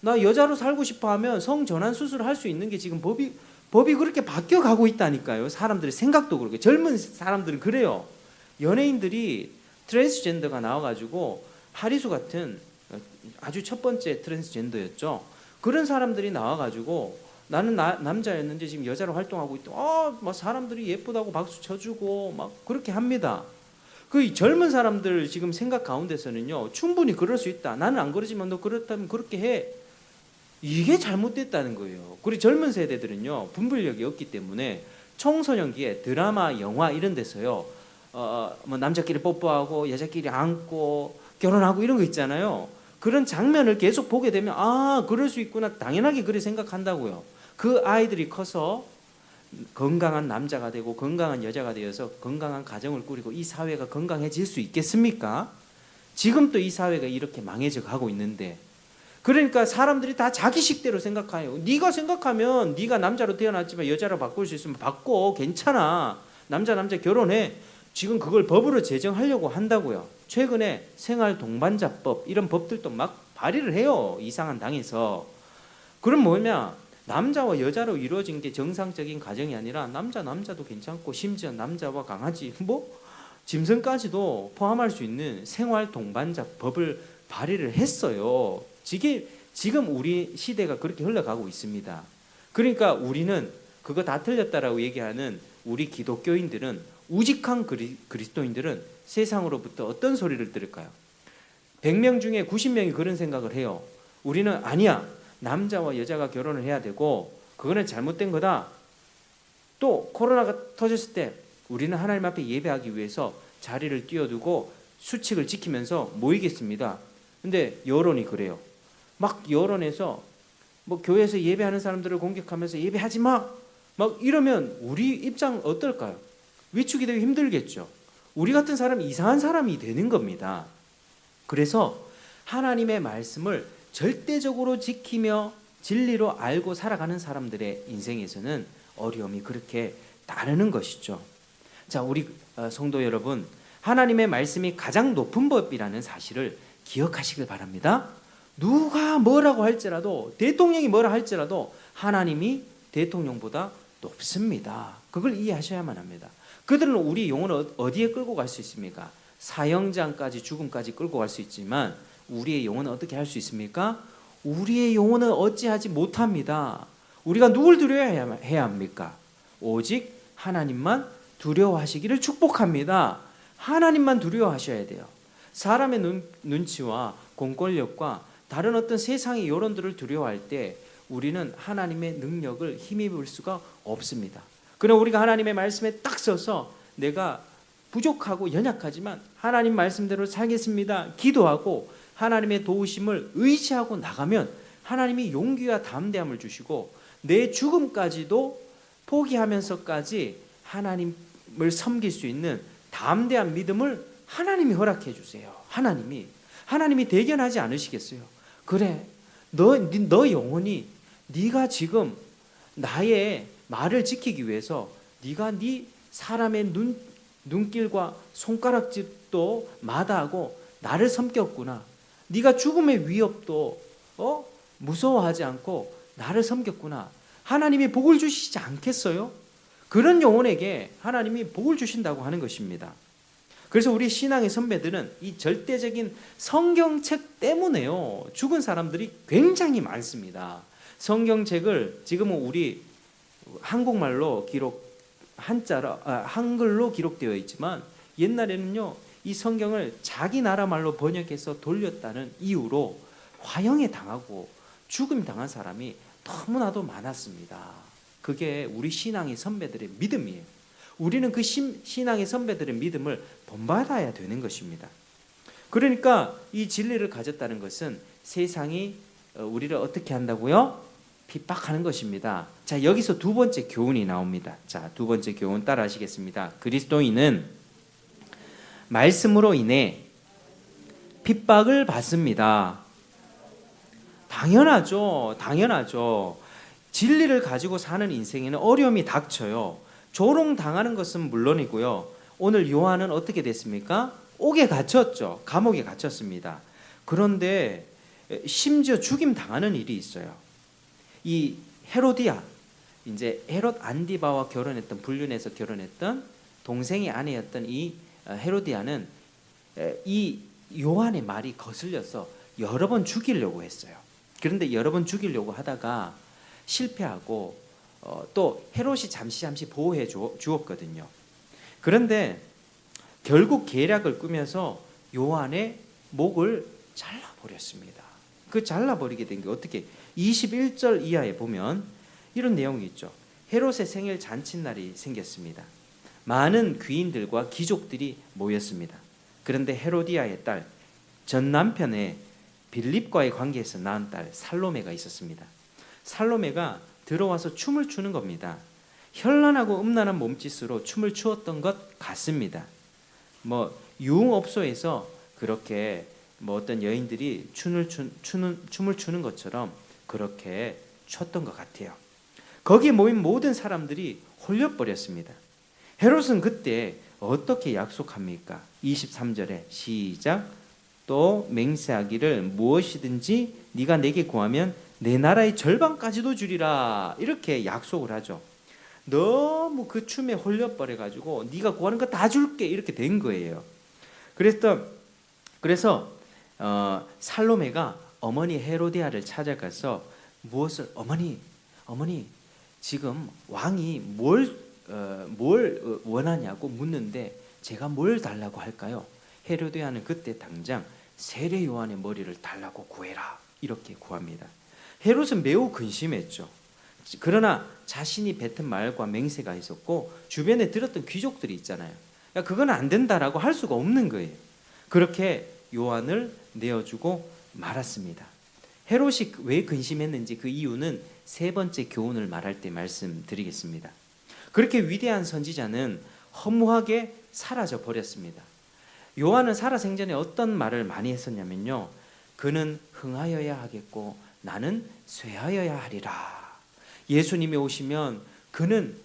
나 여자로 살고 싶어 하면 성전환 수술을 할 수 있는 게 지금 법이 그렇게 바뀌어가고 있다니까요. 사람들의 생각도 그렇게. 젊은 사람들은 그래요. 연예인들이 트랜스젠더가 나와가지고 하리수 같은 아주 첫 번째 트랜스젠더였죠. 그런 사람들이 나와가지고 나는 남자였는데 지금 여자로 활동하고 있다. 막 사람들이 예쁘다고 박수 쳐주고 막 그렇게 합니다. 그 젊은 사람들 지금 생각 가운데서는요, 충분히 그럴 수 있다. 나는 안 그러지만 너 그렇다면 그렇게 해. 이게 잘못됐다는 거예요. 그리고 젊은 세대들은요, 분별력이 없기 때문에 청소년기에 드라마, 영화 이런 데서요, 뭐 남자끼리 뽀뽀하고 여자끼리 안고 결혼하고 이런 거 있잖아요. 그런 장면을 계속 보게 되면 그럴 수 있구나. 당연하게 그렇게 생각한다고요. 그 아이들이 커서 건강한 남자가 되고 건강한 여자가 되어서 건강한 가정을 꾸리고 이 사회가 건강해질 수 있겠습니까? 지금 또 이 사회가 이렇게 망해져 가고 있는데, 그러니까 사람들이 다 자기 식대로 생각해요. 네가 생각하면 네가 남자로 태어났지만 여자로 바꿀 수 있으면 바꿔. 괜찮아. 남자 결혼해. 지금 그걸 법으로 제정하려고 한다고요. 최근에 생활 동반자법 이런 법들도 막 발의를 해요. 이상한 당에서. 그럼 뭐냐? 남자와 여자로 이루어진 게 정상적인 가정이 아니라 남자도 괜찮고 심지어 남자와 강아지 뭐 짐승까지도 포함할 수 있는 생활 동반자 법을 발의를 했어요. 이게 지금 우리 시대가 그렇게 흘러가고 있습니다. 그러니까 우리는 그거 다 틀렸다라고 얘기하는 우리 기독교인들은, 우직한 그리스도인들은 세상으로부터 어떤 소리를 들을까요? 100명 중에 90명이 그런 생각을 해요. 우리는 아니야, 남자와 여자가 결혼을 해야 되고 그거는 잘못된 거다. 또 코로나가 터졌을 때 우리는 하나님 앞에 예배하기 위해서 자리를 띄워두고 수칙을 지키면서 모이겠습니다. 근데 여론이 그래요. 막 여론에서 뭐 교회에서 예배하는 사람들을 공격하면서 예배하지 마! 막 이러면 우리 입장 어떨까요? 위축이 되기 힘들겠죠. 우리 같은 사람이 이상한 사람이 되는 겁니다. 그래서 하나님의 말씀을 절대적으로 지키며 진리로 알고 살아가는 사람들의 인생에서는 어려움이 그렇게 따르는 것이죠. 자, 우리 성도 여러분, 하나님의 말씀이 가장 높은 법이라는 사실을 기억하시길 바랍니다. 누가 뭐라고 할지라도, 대통령이 뭐라 할지라도 하나님이 대통령보다 높습니다. 그걸 이해하셔야만 합니다. 그들은 우리 영혼을 어디에 끌고 갈 수 있습니까? 사형장까지, 죽음까지 끌고 갈 수 있지만 우리의 영혼은 어떻게 할 수 있습니까? 우리의 영혼은 어찌하지 못합니다. 우리가 누굴 두려워해야 합니까? 오직 하나님만 두려워하시기를 축복합니다. 하나님만 두려워하셔야 돼요. 사람의 눈치와 공권력과 다른 어떤 세상의 여론들을 두려워할 때 우리는 하나님의 능력을 힘입을 수가 없습니다. 그러나 우리가 하나님의 말씀에 딱 서서 내가 부족하고 연약하지만 하나님 말씀대로 살겠습니다, 기도하고 하나님의 도우심을 의지하고 나가면 하나님이 용기와 담대함을 주시고 내 죽음까지도 포기하면서까지 하나님을 섬길 수 있는 담대한 믿음을 하나님이 허락해 주세요. 하나님이 대견하지 않으시겠어요? 그래, 너 영혼이 네가 지금 나의 말을 지키기 위해서 네가 네 사람의 눈길과 손가락질도 마다하고 나를 섬겼구나. 네가 죽음의 위협도 무서워하지 않고 나를 섬겼구나. 하나님이 복을 주시지 않겠어요? 그런 영혼에게 하나님이 복을 주신다고 하는 것입니다. 그래서 우리 신앙의 선배들은 이 절대적인 성경책 때문에요, 죽은 사람들이 굉장히 많습니다. 성경책을 지금은 우리 한국말로 한글로 기록되어 있지만 옛날에는요, 이 성경을 자기 나라 말로 번역해서 돌렸다는 이유로 화형에 당하고 죽임 당한 사람이 너무나도 많았습니다. 그게 우리 신앙의 선배들의 믿음이에요. 우리는 그 신앙의 선배들의 믿음을 본받아야 되는 것입니다. 그러니까 이 진리를 가졌다는 것은 세상이 우리를 어떻게 한다고요? 핍박하는 것입니다. 자, 여기서 두 번째 교훈이 나옵니다. 자, 두 번째 교훈 따라 하시겠습니다. 그리스도인은 말씀으로 인해 핍박을 받습니다. 당연하죠. 진리를 가지고 사는 인생에는 어려움이 닥쳐요. 조롱당하는 것은 물론이고요. 오늘 요한은 어떻게 됐습니까? 옥에 갇혔죠. 감옥에 갇혔습니다. 그런데 심지어 죽임 당하는 일이 있어요. 이 헤로디아, 이제 헤롯 안디바와 불륜해서 결혼했던 동생의 아내였던 이 헤로디아는 이 요한의 말이 거슬려서 여러 번 죽이려고 했어요. 그런데 여러 번 죽이려고 하다가 실패하고 또 헤롯이 잠시 보호해 주었거든요. 그런데 결국 계략을 꾸며서 요한의 목을 잘라버렸습니다. 그 잘라버리게 된 게 어떻게, 21절 이하에 보면 이런 내용이 있죠. 헤롯의 생일 잔칫날이 생겼습니다. 많은 귀인들과 귀족들이 모였습니다. 그런데 헤로디아의 딸, 전 남편의 빌립과의 관계에서 낳은 딸 살로메가 있었습니다. 살로메가 들어와서 춤을 추는 겁니다. 현란하고 음란한 몸짓으로 춤을 추었던 것 같습니다. 유흥업소에서 그렇게 어떤 여인들이 춤을 추는 것처럼 그렇게 췄던 것 같아요. 거기에 모인 모든 사람들이 홀려버렸습니다. 헤롯은 그때 어떻게 약속합니까? 23절에 시작. 또 맹세하기를 무엇이든지 네가 내게 구하면 내 나라의 절반까지도 주리라 이렇게 약속을 하죠. 너무 그 춤에 홀려버려 가지고 네가 구하는 거 다 줄게 이렇게 된 거예요. 그래서 살로메가 어머니 헤로디아를 찾아가서 무엇을 어머니 지금 왕이 뭘 원하냐고 묻는데 제가 뭘 달라고 할까요? 헤로디아는 그때 당장 세례 요한의 머리를 달라고 구해라 이렇게 구합니다. 헤롯은 매우 근심했죠. 그러나 자신이 뱉은 말과 맹세가 있었고 주변에 들었던 귀족들이 있잖아요. 그러니까 그건 안 된다라고 할 수가 없는 거예요. 그렇게 요한을 내어주고 말았습니다. 헤롯이 왜 근심했는지 그 이유는 세 번째 교훈을 말할 때 말씀드리겠습니다. 그렇게 위대한 선지자는 허무하게 사라져 버렸습니다. 요한은 살아생전에 어떤 말을 많이 했었냐면요. 그는 흥하여야 하겠고 나는 쇠하여야 하리라. 예수님이 오시면 그는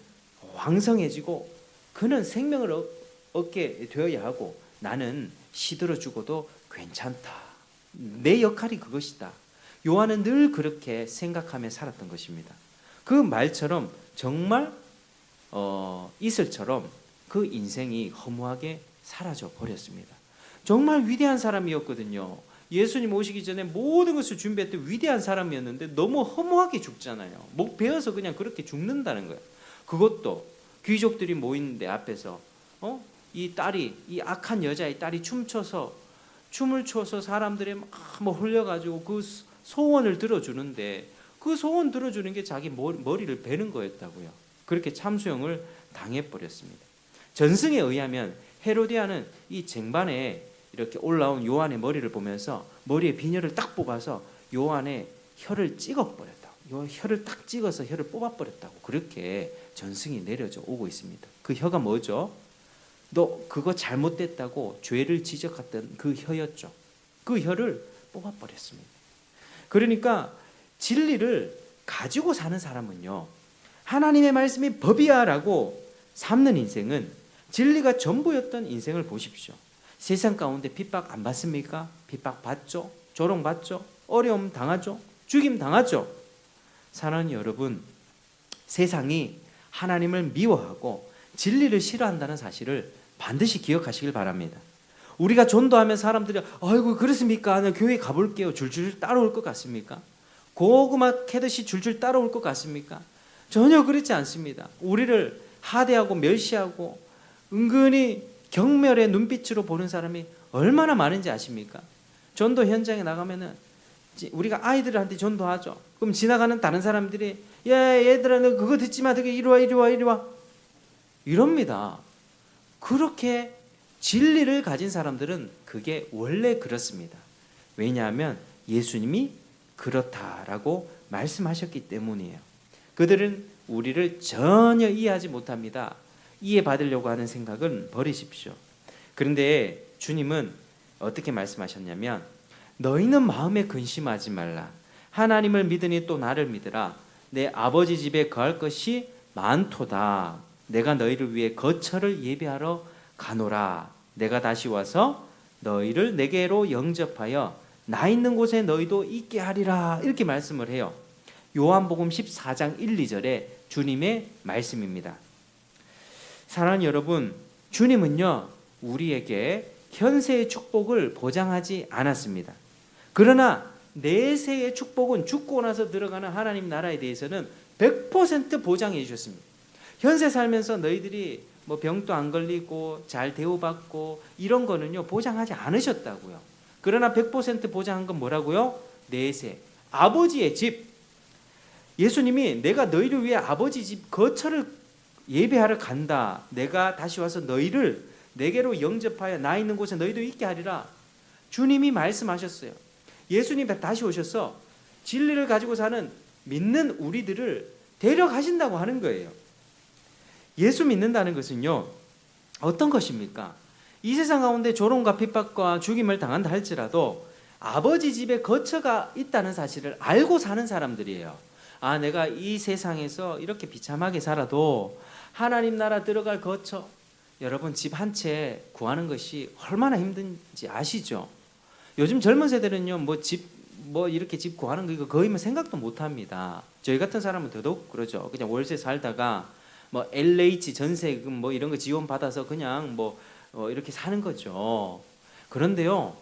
왕성해지고 그는 생명을 얻게 되어야 하고 나는 시들어 죽어도 괜찮다. 내 역할이 그것이다. 요한은 늘 그렇게 생각하며 살았던 것입니다. 그 말처럼 정말 이슬처럼 그 인생이 허무하게 사라져 버렸습니다. 정말 위대한 사람이었거든요. 예수님 오시기 전에 모든 것을 준비했던 위대한 사람이었는데 너무 허무하게 죽잖아요. 목 베어서 그냥 그렇게 죽는다는 거예요. 그것도 귀족들이 모이는데 앞에서 이 악한 여자의 딸이 춤을 춰서 사람들이 막 홀려가지고 그 소원을 들어주는데 그 소원 들어주는 게 자기 머리를 베는 거였다고요. 그렇게 참수형을 당해버렸습니다. 전승에 의하면 헤로디아는 이 쟁반에 이렇게 올라온 요한의 머리를 보면서 머리에 비녀를 딱 뽑아서 요한의 혀를 찍어버렸다고. 혀를 딱 찍어서 혀를 뽑아버렸다고. 그렇게 전승이 내려져 오고 있습니다. 그 혀가 뭐죠? 너 그거 잘못됐다고 죄를 지적했던 그 혀였죠. 그 혀를 뽑아버렸습니다. 그러니까 진리를 가지고 사는 사람은요, 하나님의 말씀이 법이야라고 삼는 인생은 진리가 전부였던 인생을 보십시오. 세상 가운데 핍박 안 받습니까? 핍박 받죠? 조롱 받죠? 어려움 당하죠? 죽임 당하죠? 사랑하는 여러분, 세상이 하나님을 미워하고 진리를 싫어한다는 사실을 반드시 기억하시길 바랍니다. 우리가 전도하면 사람들이 아이고 그렇습니까? 나 교회 가볼게요. 줄줄 따라올 것 같습니까? 고구마 캐듯이 줄줄 따라올 것 같습니까? 전혀 그렇지 않습니다. 우리를 하대하고 멸시하고 은근히 경멸의 눈빛으로 보는 사람이 얼마나 많은지 아십니까? 전도 현장에 나가면은 우리가 아이들한테 전도하죠. 그럼 지나가는 다른 사람들이 야 얘들아 너 그거 듣지 마. 이리 와 이럽니다. 그렇게 진리를 가진 사람들은 그게 원래 그렇습니다. 왜냐하면 예수님이 그렇다라고 말씀하셨기 때문이에요. 그들은 우리를 전혀 이해하지 못합니다. 이해받으려고 하는 생각은 버리십시오. 그런데 주님은 어떻게 말씀하셨냐면 너희는 마음에 근심하지 말라. 하나님을 믿으니 또 나를 믿으라. 내 아버지 집에 거할 것이 많도다. 내가 너희를 위해 거처를 예비하러 가노라. 내가 다시 와서 너희를 내게로 영접하여 나 있는 곳에 너희도 있게 하리라. 이렇게 말씀을 해요. 요한복음 14장 1, 2절에 주님의 말씀입니다. 사랑하는 여러분, 주님은요 우리에게 현세의 축복을 보장하지 않았습니다. 그러나 내세의 축복은 죽고 나서 들어가는 하나님 나라에 대해서는 100% 보장해 주셨습니다. 현세 살면서 너희들이 뭐 병도 안 걸리고 잘 대우받고 이런 거는요 보장하지 않으셨다고요. 그러나 100% 보장한 건 뭐라고요? 내세, 아버지의 집. 예수님이 내가 너희를 위해 아버지 집 거처를 예배하러 간다. 내가 다시 와서 너희를 내게로 영접하여 나 있는 곳에 너희도 있게 하리라. 주님이 말씀하셨어요. 예수님이 다시 오셔서 진리를 가지고 사는 믿는 우리들을 데려가신다고 하는 거예요. 예수 믿는다는 것은요 어떤 것입니까? 이 세상 가운데 조롱과 핍박과 죽임을 당한다 할지라도 아버지 집에 거처가 있다는 사실을 알고 사는 사람들이에요. 아, 내가 이 세상에서 이렇게 비참하게 살아도 하나님 나라 들어갈 거처, 여러분 집 한 채 구하는 것이 얼마나 힘든지 아시죠? 요즘 젊은 세대는요 뭐 집 뭐 이렇게 집 구하는 거 이거 거의 뭐 생각도 못 합니다. 저희 같은 사람은 더더욱 그러죠. 그냥 월세 살다가 뭐 LH 전세금 뭐 이런 거 지원 받아서 그냥 뭐 이렇게 사는 거죠. 그런데요,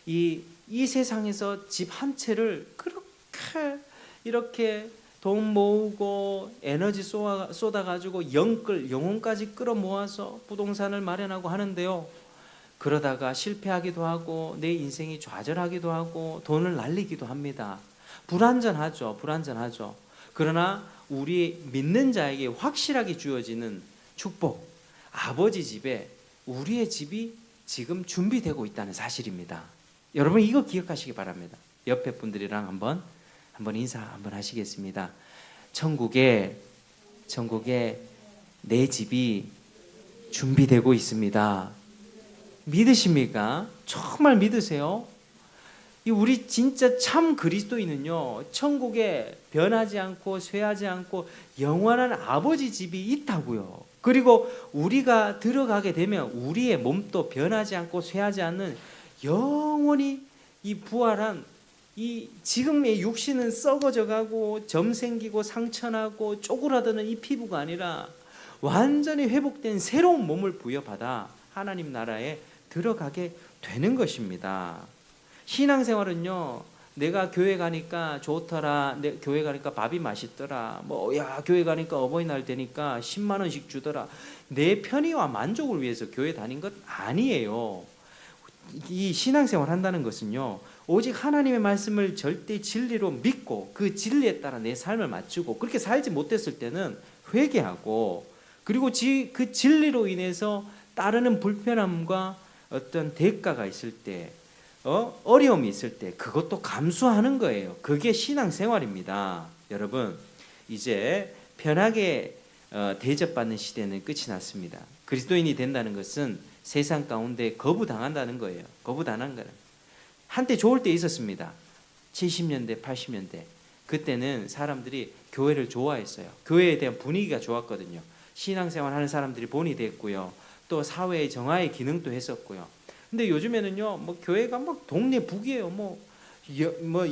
이 세상에서 집 한 채를 그렇게 이렇게 돈 모으고 에너지 쏟아가지고 영혼까지 끌어모아서 부동산을 마련하고 하는데요, 그러다가 실패하기도 하고 내 인생이 좌절하기도 하고 돈을 날리기도 합니다. 불완전하죠. 그러나 우리 믿는 자에게 확실하게 주어지는 축복, 아버지 집에 우리의 집이 지금 준비되고 있다는 사실입니다. 여러분 이거 기억하시기 바랍니다. 옆에 분들이랑 한번 인사 한번 하시겠습니다. 천국에 내 집이 준비되고 있습니다. 믿으십니까? 정말 믿으세요? 우리 진짜 참 그리스도인은요, 천국에 변하지 않고 쇠하지 않고 영원한 아버지 집이 있다고요. 그리고 우리가 들어가게 되면 우리의 몸도 변하지 않고 쇠하지 않는 영원히 이 부활한 이 지금의 육신은 썩어져 가고 점 생기고 상처나고 쪼그라드는 이 피부가 아니라 완전히 회복된 새로운 몸을 부여받아 하나님 나라에 들어가게 되는 것입니다. 신앙생활은요, 내가 교회 가니까 좋더라, 내 교회 가니까 밥이 맛있더라, 교회 가니까 어버이날 되니까 10만 원씩 주더라, 내 편의와 만족을 위해서 교회 다닌 것 아니에요. 이 신앙생활 한다는 것은요, 오직 하나님의 말씀을 절대 진리로 믿고 그 진리에 따라 내 삶을 맞추고, 그렇게 살지 못했을 때는 회개하고, 그리고 그 진리로 인해서 따르는 불편함과 어떤 대가가 있을 때, 어려움이 있을 때 그것도 감수하는 거예요. 그게 신앙생활입니다. 여러분, 이제 편하게 대접받는 시대는 끝이 났습니다. 그리스도인이 된다는 것은 세상 가운데 거부당한다는 거예요. 거부당한 거는 한때 좋을 때 있었습니다. 70년대, 80년대 그때는 사람들이 교회를 좋아했어요. 교회에 대한 분위기가 좋았거든요. 신앙생활 하는 사람들이 본이 됐고요. 또 사회의 정화의 기능도 했었고요. 근데 요즘에는요, 교회가 동네 북이에요.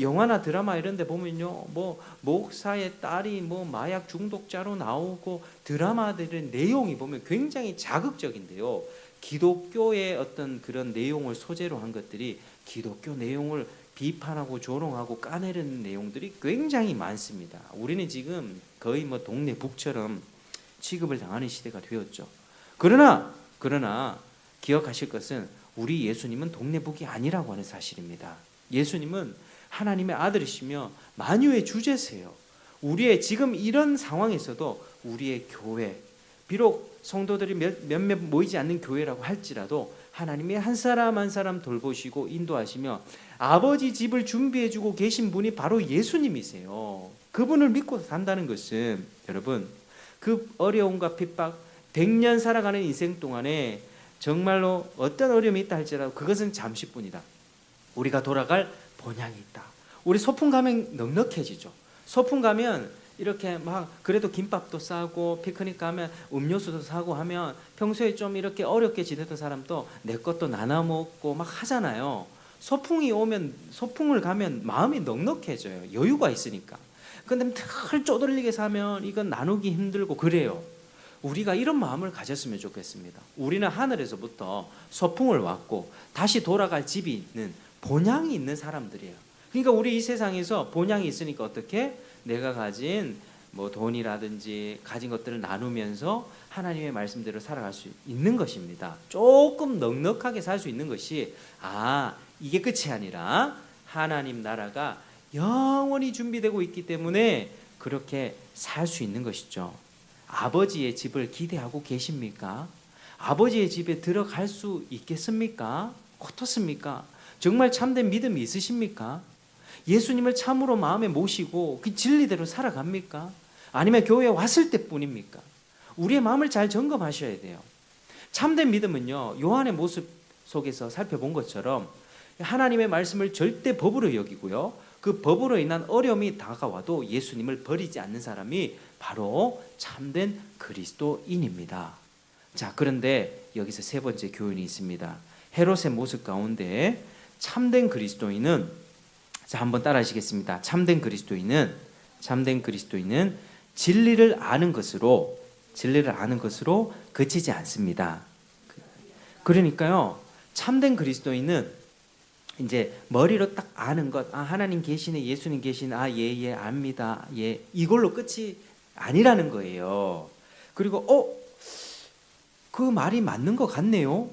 영화나 드라마 이런 데 보면요, 목사의 딸이 마약 중독자로 나오고, 드라마들의 내용이 보면 굉장히 자극적인데요, 기독교의 어떤 그런 내용을 소재로 한 것들이 기독교 내용을 비판하고 조롱하고 까내리는 내용들이 굉장히 많습니다. 우리는 지금 거의 동네 북처럼 취급을 당하는 시대가 되었죠. 그러나 기억하실 것은 우리 예수님은 동네 북이 아니라고 하는 사실입니다. 예수님은 하나님의 아들이시며 만유의 주제세요. 우리의 지금 이런 상황에서도 우리의 교회, 비록 성도들이 몇몇 모이지 않는 교회라고 할지라도 하나님이 한 사람 한 사람 돌보시고 인도하시며 아버지 집을 준비해주고 계신 분이 바로 예수님이세요. 그분을 믿고 산다는 것은, 여러분, 그 어려움과 핍박 100년 살아가는 인생 동안에 정말로 어떤 어려움이 있다 할지라도 그것은 잠시뿐이다. 우리가 돌아갈 본향이 있다. 우리 소풍 가면 넉넉해지죠. 소풍 가면 이렇게 그래도 김밥도 싸고 피크닉 가면 음료수도 사고 하면 평소에 좀 이렇게 어렵게 지내던 사람도 내 것도 나눠 먹고 하잖아요. 소풍을 가면 마음이 넉넉해져요. 여유가 있으니까. 근데 늘 쪼들리게 사면 이건 나누기 힘들고 그래요. 우리가 이런 마음을 가졌으면 좋겠습니다. 우리는 하늘에서부터 소풍을 왔고 다시 돌아갈 집이 있는 본향이 있는 사람들이에요. 그러니까 우리 이 세상에서 본향이 있으니까 어떻게? 내가 가진 돈이라든지 가진 것들을 나누면서 하나님의 말씀대로 살아갈 수 있는 것입니다. 조금 넉넉하게 살 수 있는 것이 이게 끝이 아니라 하나님 나라가 영원히 준비되고 있기 때문에 그렇게 살 수 있는 것이죠. 아버지의 집을 기대하고 계십니까? 아버지의 집에 들어갈 수 있겠습니까? 어떻습니까? 정말 참된 믿음이 있으십니까? 예수님을 참으로 마음에 모시고 그 진리대로 살아갑니까? 아니면 교회에 왔을 때뿐입니까? 우리의 마음을 잘 점검하셔야 돼요. 참된 믿음은요, 요한의 모습 속에서 살펴본 것처럼 하나님의 말씀을 절대 법으로 여기고요, 그 법으로 인한 어려움이 다가와도 예수님을 버리지 않는 사람이 바로 참된 그리스도인입니다. 자, 그런데 여기서 세 번째 교훈이 있습니다. 헤롯의 모습 가운데 참된 그리스도인은 자, 한번 따라하시겠습니다. 참된 그리스도인은 진리를 아는 것으로 그치지 않습니다. 그러니까요, 참된 그리스도인은 이제 머리로 딱 아는 것, 하나님 계시네, 예수님 계시네, 예, 압니다, 예, 이걸로 끝이 아니라는 거예요. 그리고 그 말이 맞는 것 같네요.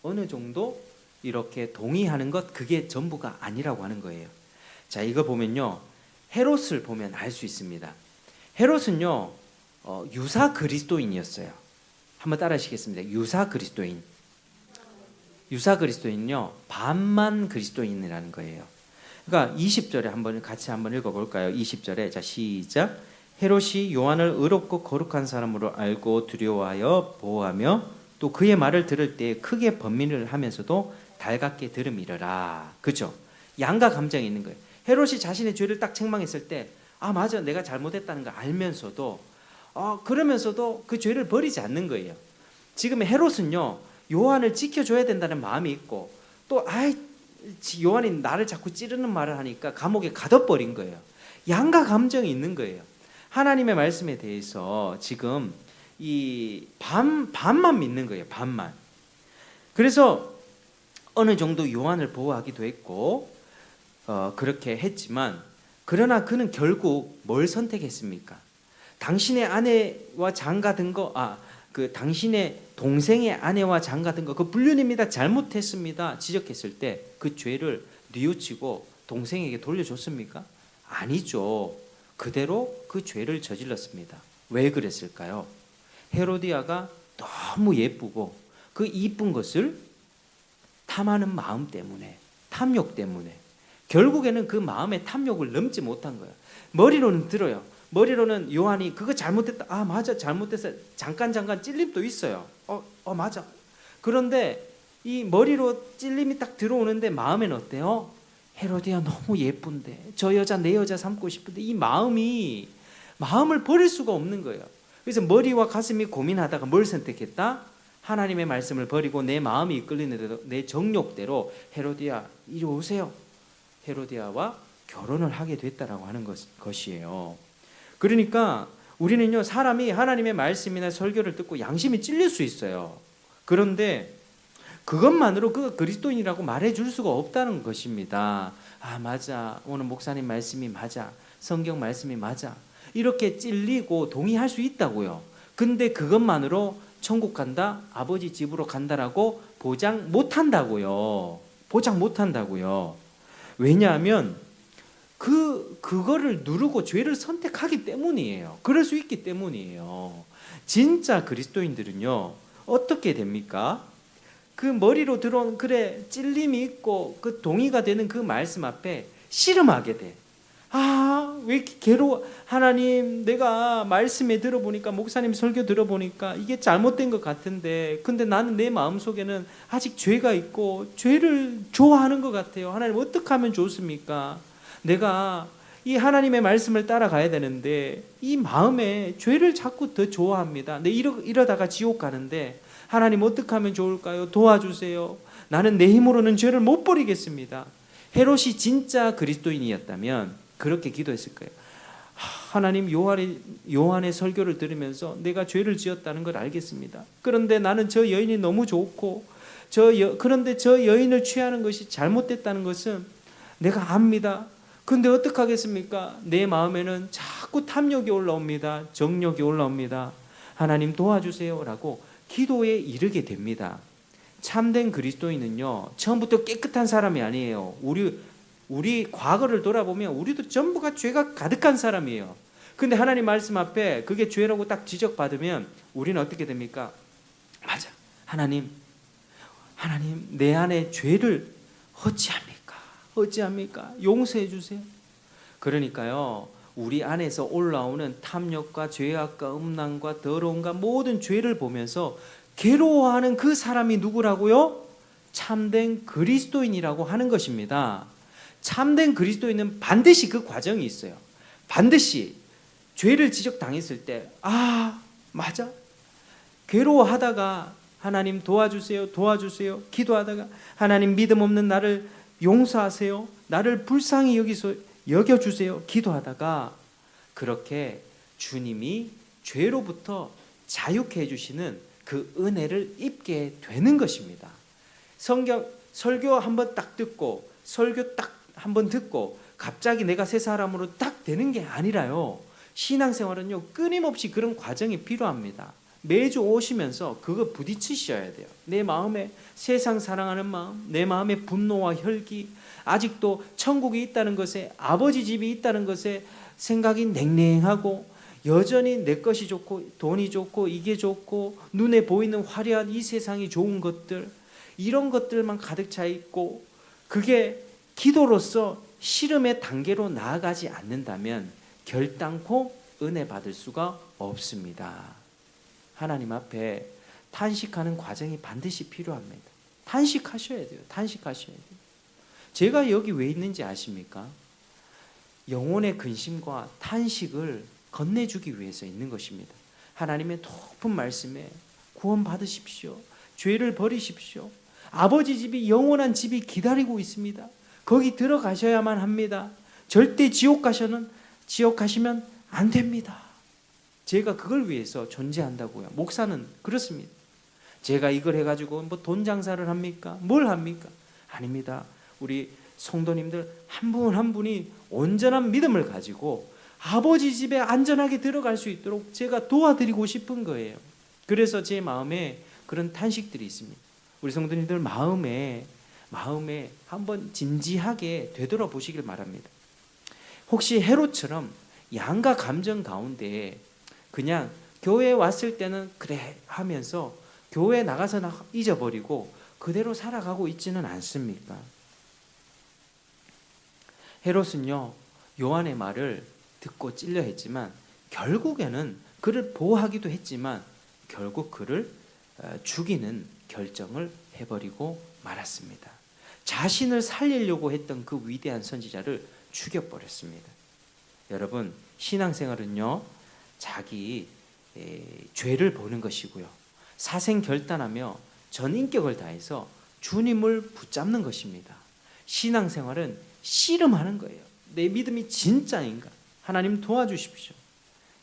어느 정도 이렇게 동의하는 것, 그게 전부가 아니라고 하는 거예요. 자, 이거 보면요, 헤롯을 보면 알 수 있습니다. 헤롯은요, 유사 그리스도인이었어요. 한번 따라하시겠습니다. 유사 그리스도인은요, 반만 그리스도인이라는 거예요. 그러니까 20절에 같이 한번 읽어볼까요? 20절에, 자, 시작. 헤롯이 요한을 의롭고 거룩한 사람으로 알고 두려워하여 보호하며 또 그의 말을 들을 때 크게 번민을 하면서도 달갑게 들음이러라. 그죠? 양가 감정이 있는 거예요. 헤롯이 자신의 죄를 딱 책망했을 때, 맞아, 내가 잘못했다는 걸 알면서도, 그러면서도 그 죄를 버리지 않는 거예요. 지금 헤롯은요, 요한을 지켜줘야 된다는 마음이 있고, 또 요한이 나를 자꾸 찌르는 말을 하니까 감옥에 가둬버린 거예요. 양가 감정이 있는 거예요. 하나님의 말씀에 대해서 지금 이 반만 믿는 거예요. 반만. 그래서 어느 정도 요한을 보호하기도 했고, 그렇게 했지만, 그러나 그는 결국 뭘 선택했습니까? 당신의 아내와 장가든 거, 당신의 동생의 아내와 장가든 거, 그 불륜입니다, 잘못했습니다, 지적했을 때 그 죄를 뉘우치고 동생에게 돌려줬습니까? 아니죠. 그대로 그 죄를 저질렀습니다. 왜 그랬을까요? 헤로디아가 너무 예쁘고 그 이쁜 것을 탐하는 마음 때문에, 탐욕 때문에 결국에는 그 마음의 탐욕을 넘지 못한 거예요. 머리로는 들어요. 머리로는 요한이 그거 잘못했다, 맞아, 잘못했어, 잠깐 찔림도 있어요. 맞아. 그런데 이 머리로 찔림이 딱 들어오는데 마음에는 어때요? 헤로디아 너무 예쁜데, 저 여자 내 여자 삼고 싶은데, 이 마음을 버릴 수가 없는 거예요. 그래서 머리와 가슴이 고민하다가 뭘 선택했다? 하나님의 말씀을 버리고 내 마음이 이끌리는 대로, 내 정욕대로 헤로디아 이리 오세요, 헤로디아와 결혼을 하게 됐다라고 하는 것이에요. 그러니까 우리는요, 사람이 하나님의 말씀이나 설교를 듣고 양심이 찔릴 수 있어요. 그런데 그것만으로 그 그리스도인이라고 말해줄 수가 없다는 것입니다. 맞아, 오늘 목사님 말씀이 맞아, 성경 말씀이 맞아, 이렇게 찔리고 동의할 수 있다고요. 근데 그것만으로 천국 간다, 아버지 집으로 간다라고 보장 못한다고요. 왜냐하면 그거를 누르고 죄를 선택하기 때문이에요. 그럴 수 있기 때문이에요. 진짜 그리스도인들은요, 어떻게 됩니까? 그 머리로 들어온, 그래, 찔림이 있고 그 동의가 되는 그 말씀 앞에 씨름하게 돼. 왜 이렇게 괴로워? 하나님, 내가 말씀에 들어보니까, 목사님 설교 들어보니까 이게 잘못된 것 같은데, 근데 나는 내 마음속에는 아직 죄가 있고 죄를 좋아하는 것 같아요. 하나님, 어떻게 하면 좋습니까? 내가 이 하나님의 말씀을 따라가야 되는데 이 마음에 죄를 자꾸 더 좋아합니다. 이러다가 지옥 가는데 하나님, 어떻게 하면 좋을까요? 도와주세요. 나는 내 힘으로는 죄를 못 버리겠습니다. 헤롯이 진짜 그리스도인이었다면 그렇게 기도했을 거예요. 하나님, 요한의 설교를 들으면서 내가 죄를 지었다는 걸 알겠습니다. 그런데 나는 저 여인이 너무 좋고 그런데 저 여인을 취하는 것이 잘못됐다는 것은 내가 압니다. 근데 어떡하겠습니까? 내 마음에는 자꾸 탐욕이 올라옵니다. 정욕이 올라옵니다. 하나님, 도와주세요 라고 기도에 이르게 됩니다. 참된 그리스도인은요, 처음부터 깨끗한 사람이 아니에요. 우리 과거를 돌아보면 우리도 전부가 죄가 가득한 사람이에요. 근데 하나님 말씀 앞에 그게 죄라고 딱 지적받으면 우리는 어떻게 됩니까? 맞아, 하나님, 내 안에 죄를 어찌합니까? 용서해 주세요. 그러니까요, 우리 안에서 올라오는 탐욕과 죄악과 음란과 더러움과 모든 죄를 보면서 괴로워하는 그 사람이 누구라고요? 참된 그리스도인이라고 하는 것입니다. 참된 그리스도인은 반드시 그 과정이 있어요. 반드시 죄를 지적당했을 때, 맞아, 괴로워하다가 하나님 도와주세요 기도하다가 하나님, 믿음 없는 나를 용서하세요. 나를 불쌍히 여겨주세요. 기도하다가 그렇게 주님이 죄로부터 자유케 해주시는 그 은혜를 입게 되는 것입니다. 설교 한번 딱 듣고 설교 딱 한번 듣고 갑자기 내가 새 사람으로 딱 되는 게 아니라요. 신앙생활은요, 끊임없이 그런 과정이 필요합니다. 매주 오시면서 그거 부딪히셔야 돼요. 내 마음에 세상 사랑하는 마음, 내 마음에 분노와 혈기, 아직도 천국이 있다는 것에, 아버지 집이 있다는 것에 생각이 냉랭하고, 여전히 내 것이 좋고 돈이 좋고 이게 좋고 눈에 보이는 화려한 이 세상이 좋은 것들, 이런 것들만 가득 차 있고, 그게 기도로서 씨름의 단계로 나아가지 않는다면 결단코 은혜 받을 수가 없습니다. 하나님 앞에 탄식하는 과정이 반드시 필요합니다. 탄식하셔야 돼요. 탄식하셔야 돼요. 제가 여기 왜 있는지 아십니까? 영혼의 근심과 탄식을 건네주기 위해서 있는 것입니다. 하나님의 높은 말씀에 구원 받으십시오. 죄를 버리십시오. 아버지 집이 영원한 집이 기다리고 있습니다. 거기 들어가셔야만 합니다. 절대 지옥 가시면 안 됩니다. 제가 그걸 위해서 존재한다고요. 목사는 그렇습니다. 제가 이걸 해가지고 뭐 돈 장사를 합니까? 뭘 합니까? 아닙니다. 우리 성도님들 한 분 한 분이 온전한 믿음을 가지고 아버지 집에 안전하게 들어갈 수 있도록 제가 도와드리고 싶은 거예요. 그래서 제 마음에 그런 탄식들이 있습니다. 우리 성도님들 마음에 한번 진지하게 되돌아보시길 바랍니다. 혹시 헤롯처럼 양가 감정 가운데 그냥 교회에 왔을 때는 그래 하면서 교회 나가서 잊어버리고 그대로 살아가고 있지는 않습니까? 헤롯은요, 요한의 말을 듣고 찔려 했지만 결국에는 그를 보호하기도 했지만 결국 그를 죽이는 결정을 해버리고 말았습니다. 자신을 살리려고 했던 그 위대한 선지자를 죽여버렸습니다. 여러분, 신앙생활은요, 자기 죄를 보는 것이고요, 사생결단하며 전인격을 다해서 주님을 붙잡는 것입니다. 신앙생활은 씨름하는 거예요. 내 믿음이 진짜인가? 하나님 도와주십시오.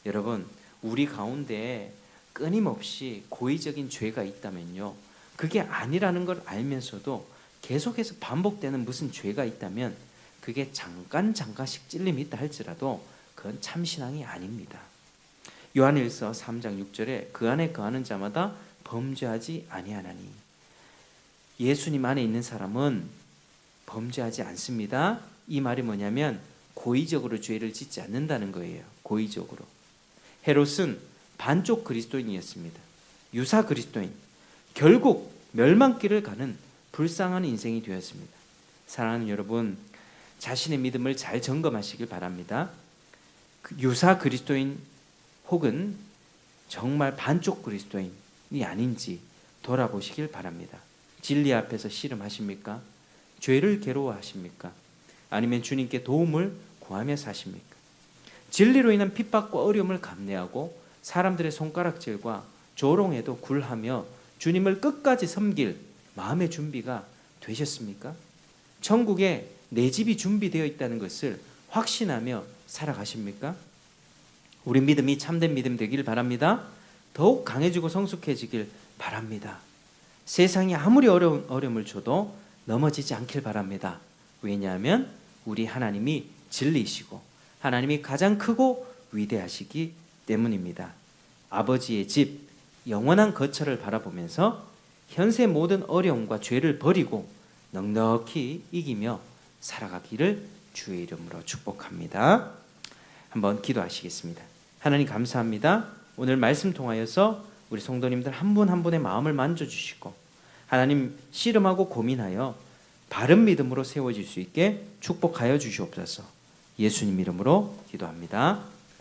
여러분, 우리 가운데 끊임없이 고의적인 죄가 있다면요, 그게 아니라는 걸 알면서도 계속해서 반복되는 무슨 죄가 있다면 그게 잠깐씩 찔림이 있다 할지라도 그건 참신앙이 아닙니다. 요한일서 3장 6절에 그 안에 거하는 자마다 범죄하지 아니하나니, 예수님 안에 있는 사람은 범죄하지 않습니다. 이 말이 뭐냐면 고의적으로 죄를 짓지 않는다는 거예요. 고의적으로. 헤롯은 반쪽 그리스도인이었습니다. 유사 그리스도인, 결국 멸망길을 가는 불쌍한 인생이 되었습니다. 사랑하는 여러분, 자신의 믿음을 잘 점검하시길 바랍니다. 유사 그리스도인 혹은 정말 반쪽 그리스도인이 아닌지 돌아보시길 바랍니다. 진리 앞에서 씨름하십니까? 죄를 괴로워하십니까? 아니면 주님께 도움을 구하며 사십니까? 진리로 인한 핍박과 어려움을 감내하고 사람들의 손가락질과 조롱에도 굴하며 주님을 끝까지 섬길 마음의 준비가 되셨습니까? 천국에 내 집이 준비되어 있다는 것을 확신하며 살아가십니까? 우리 믿음이 참된 믿음 되길 바랍니다. 더욱 강해지고 성숙해지길 바랍니다. 세상이 아무리 어려움을 줘도 넘어지지 않길 바랍니다. 왜냐하면 우리 하나님이 진리이시고 하나님이 가장 크고 위대하시기 때문입니다. 아버지의 집, 영원한 거처를 바라보면서 현세 모든 어려움과 죄를 버리고 넉넉히 이기며 살아가기를 주의 이름으로 축복합니다. 한번 기도하시겠습니다. 하나님 감사합니다. 오늘 말씀 통하여서 우리 성도님들 한 분 한 분의 마음을 만져주시고 하나님 씨름하고 고민하여 바른 믿음으로 세워질 수 있게 축복하여 주시옵소서. 예수님 이름으로 기도합니다.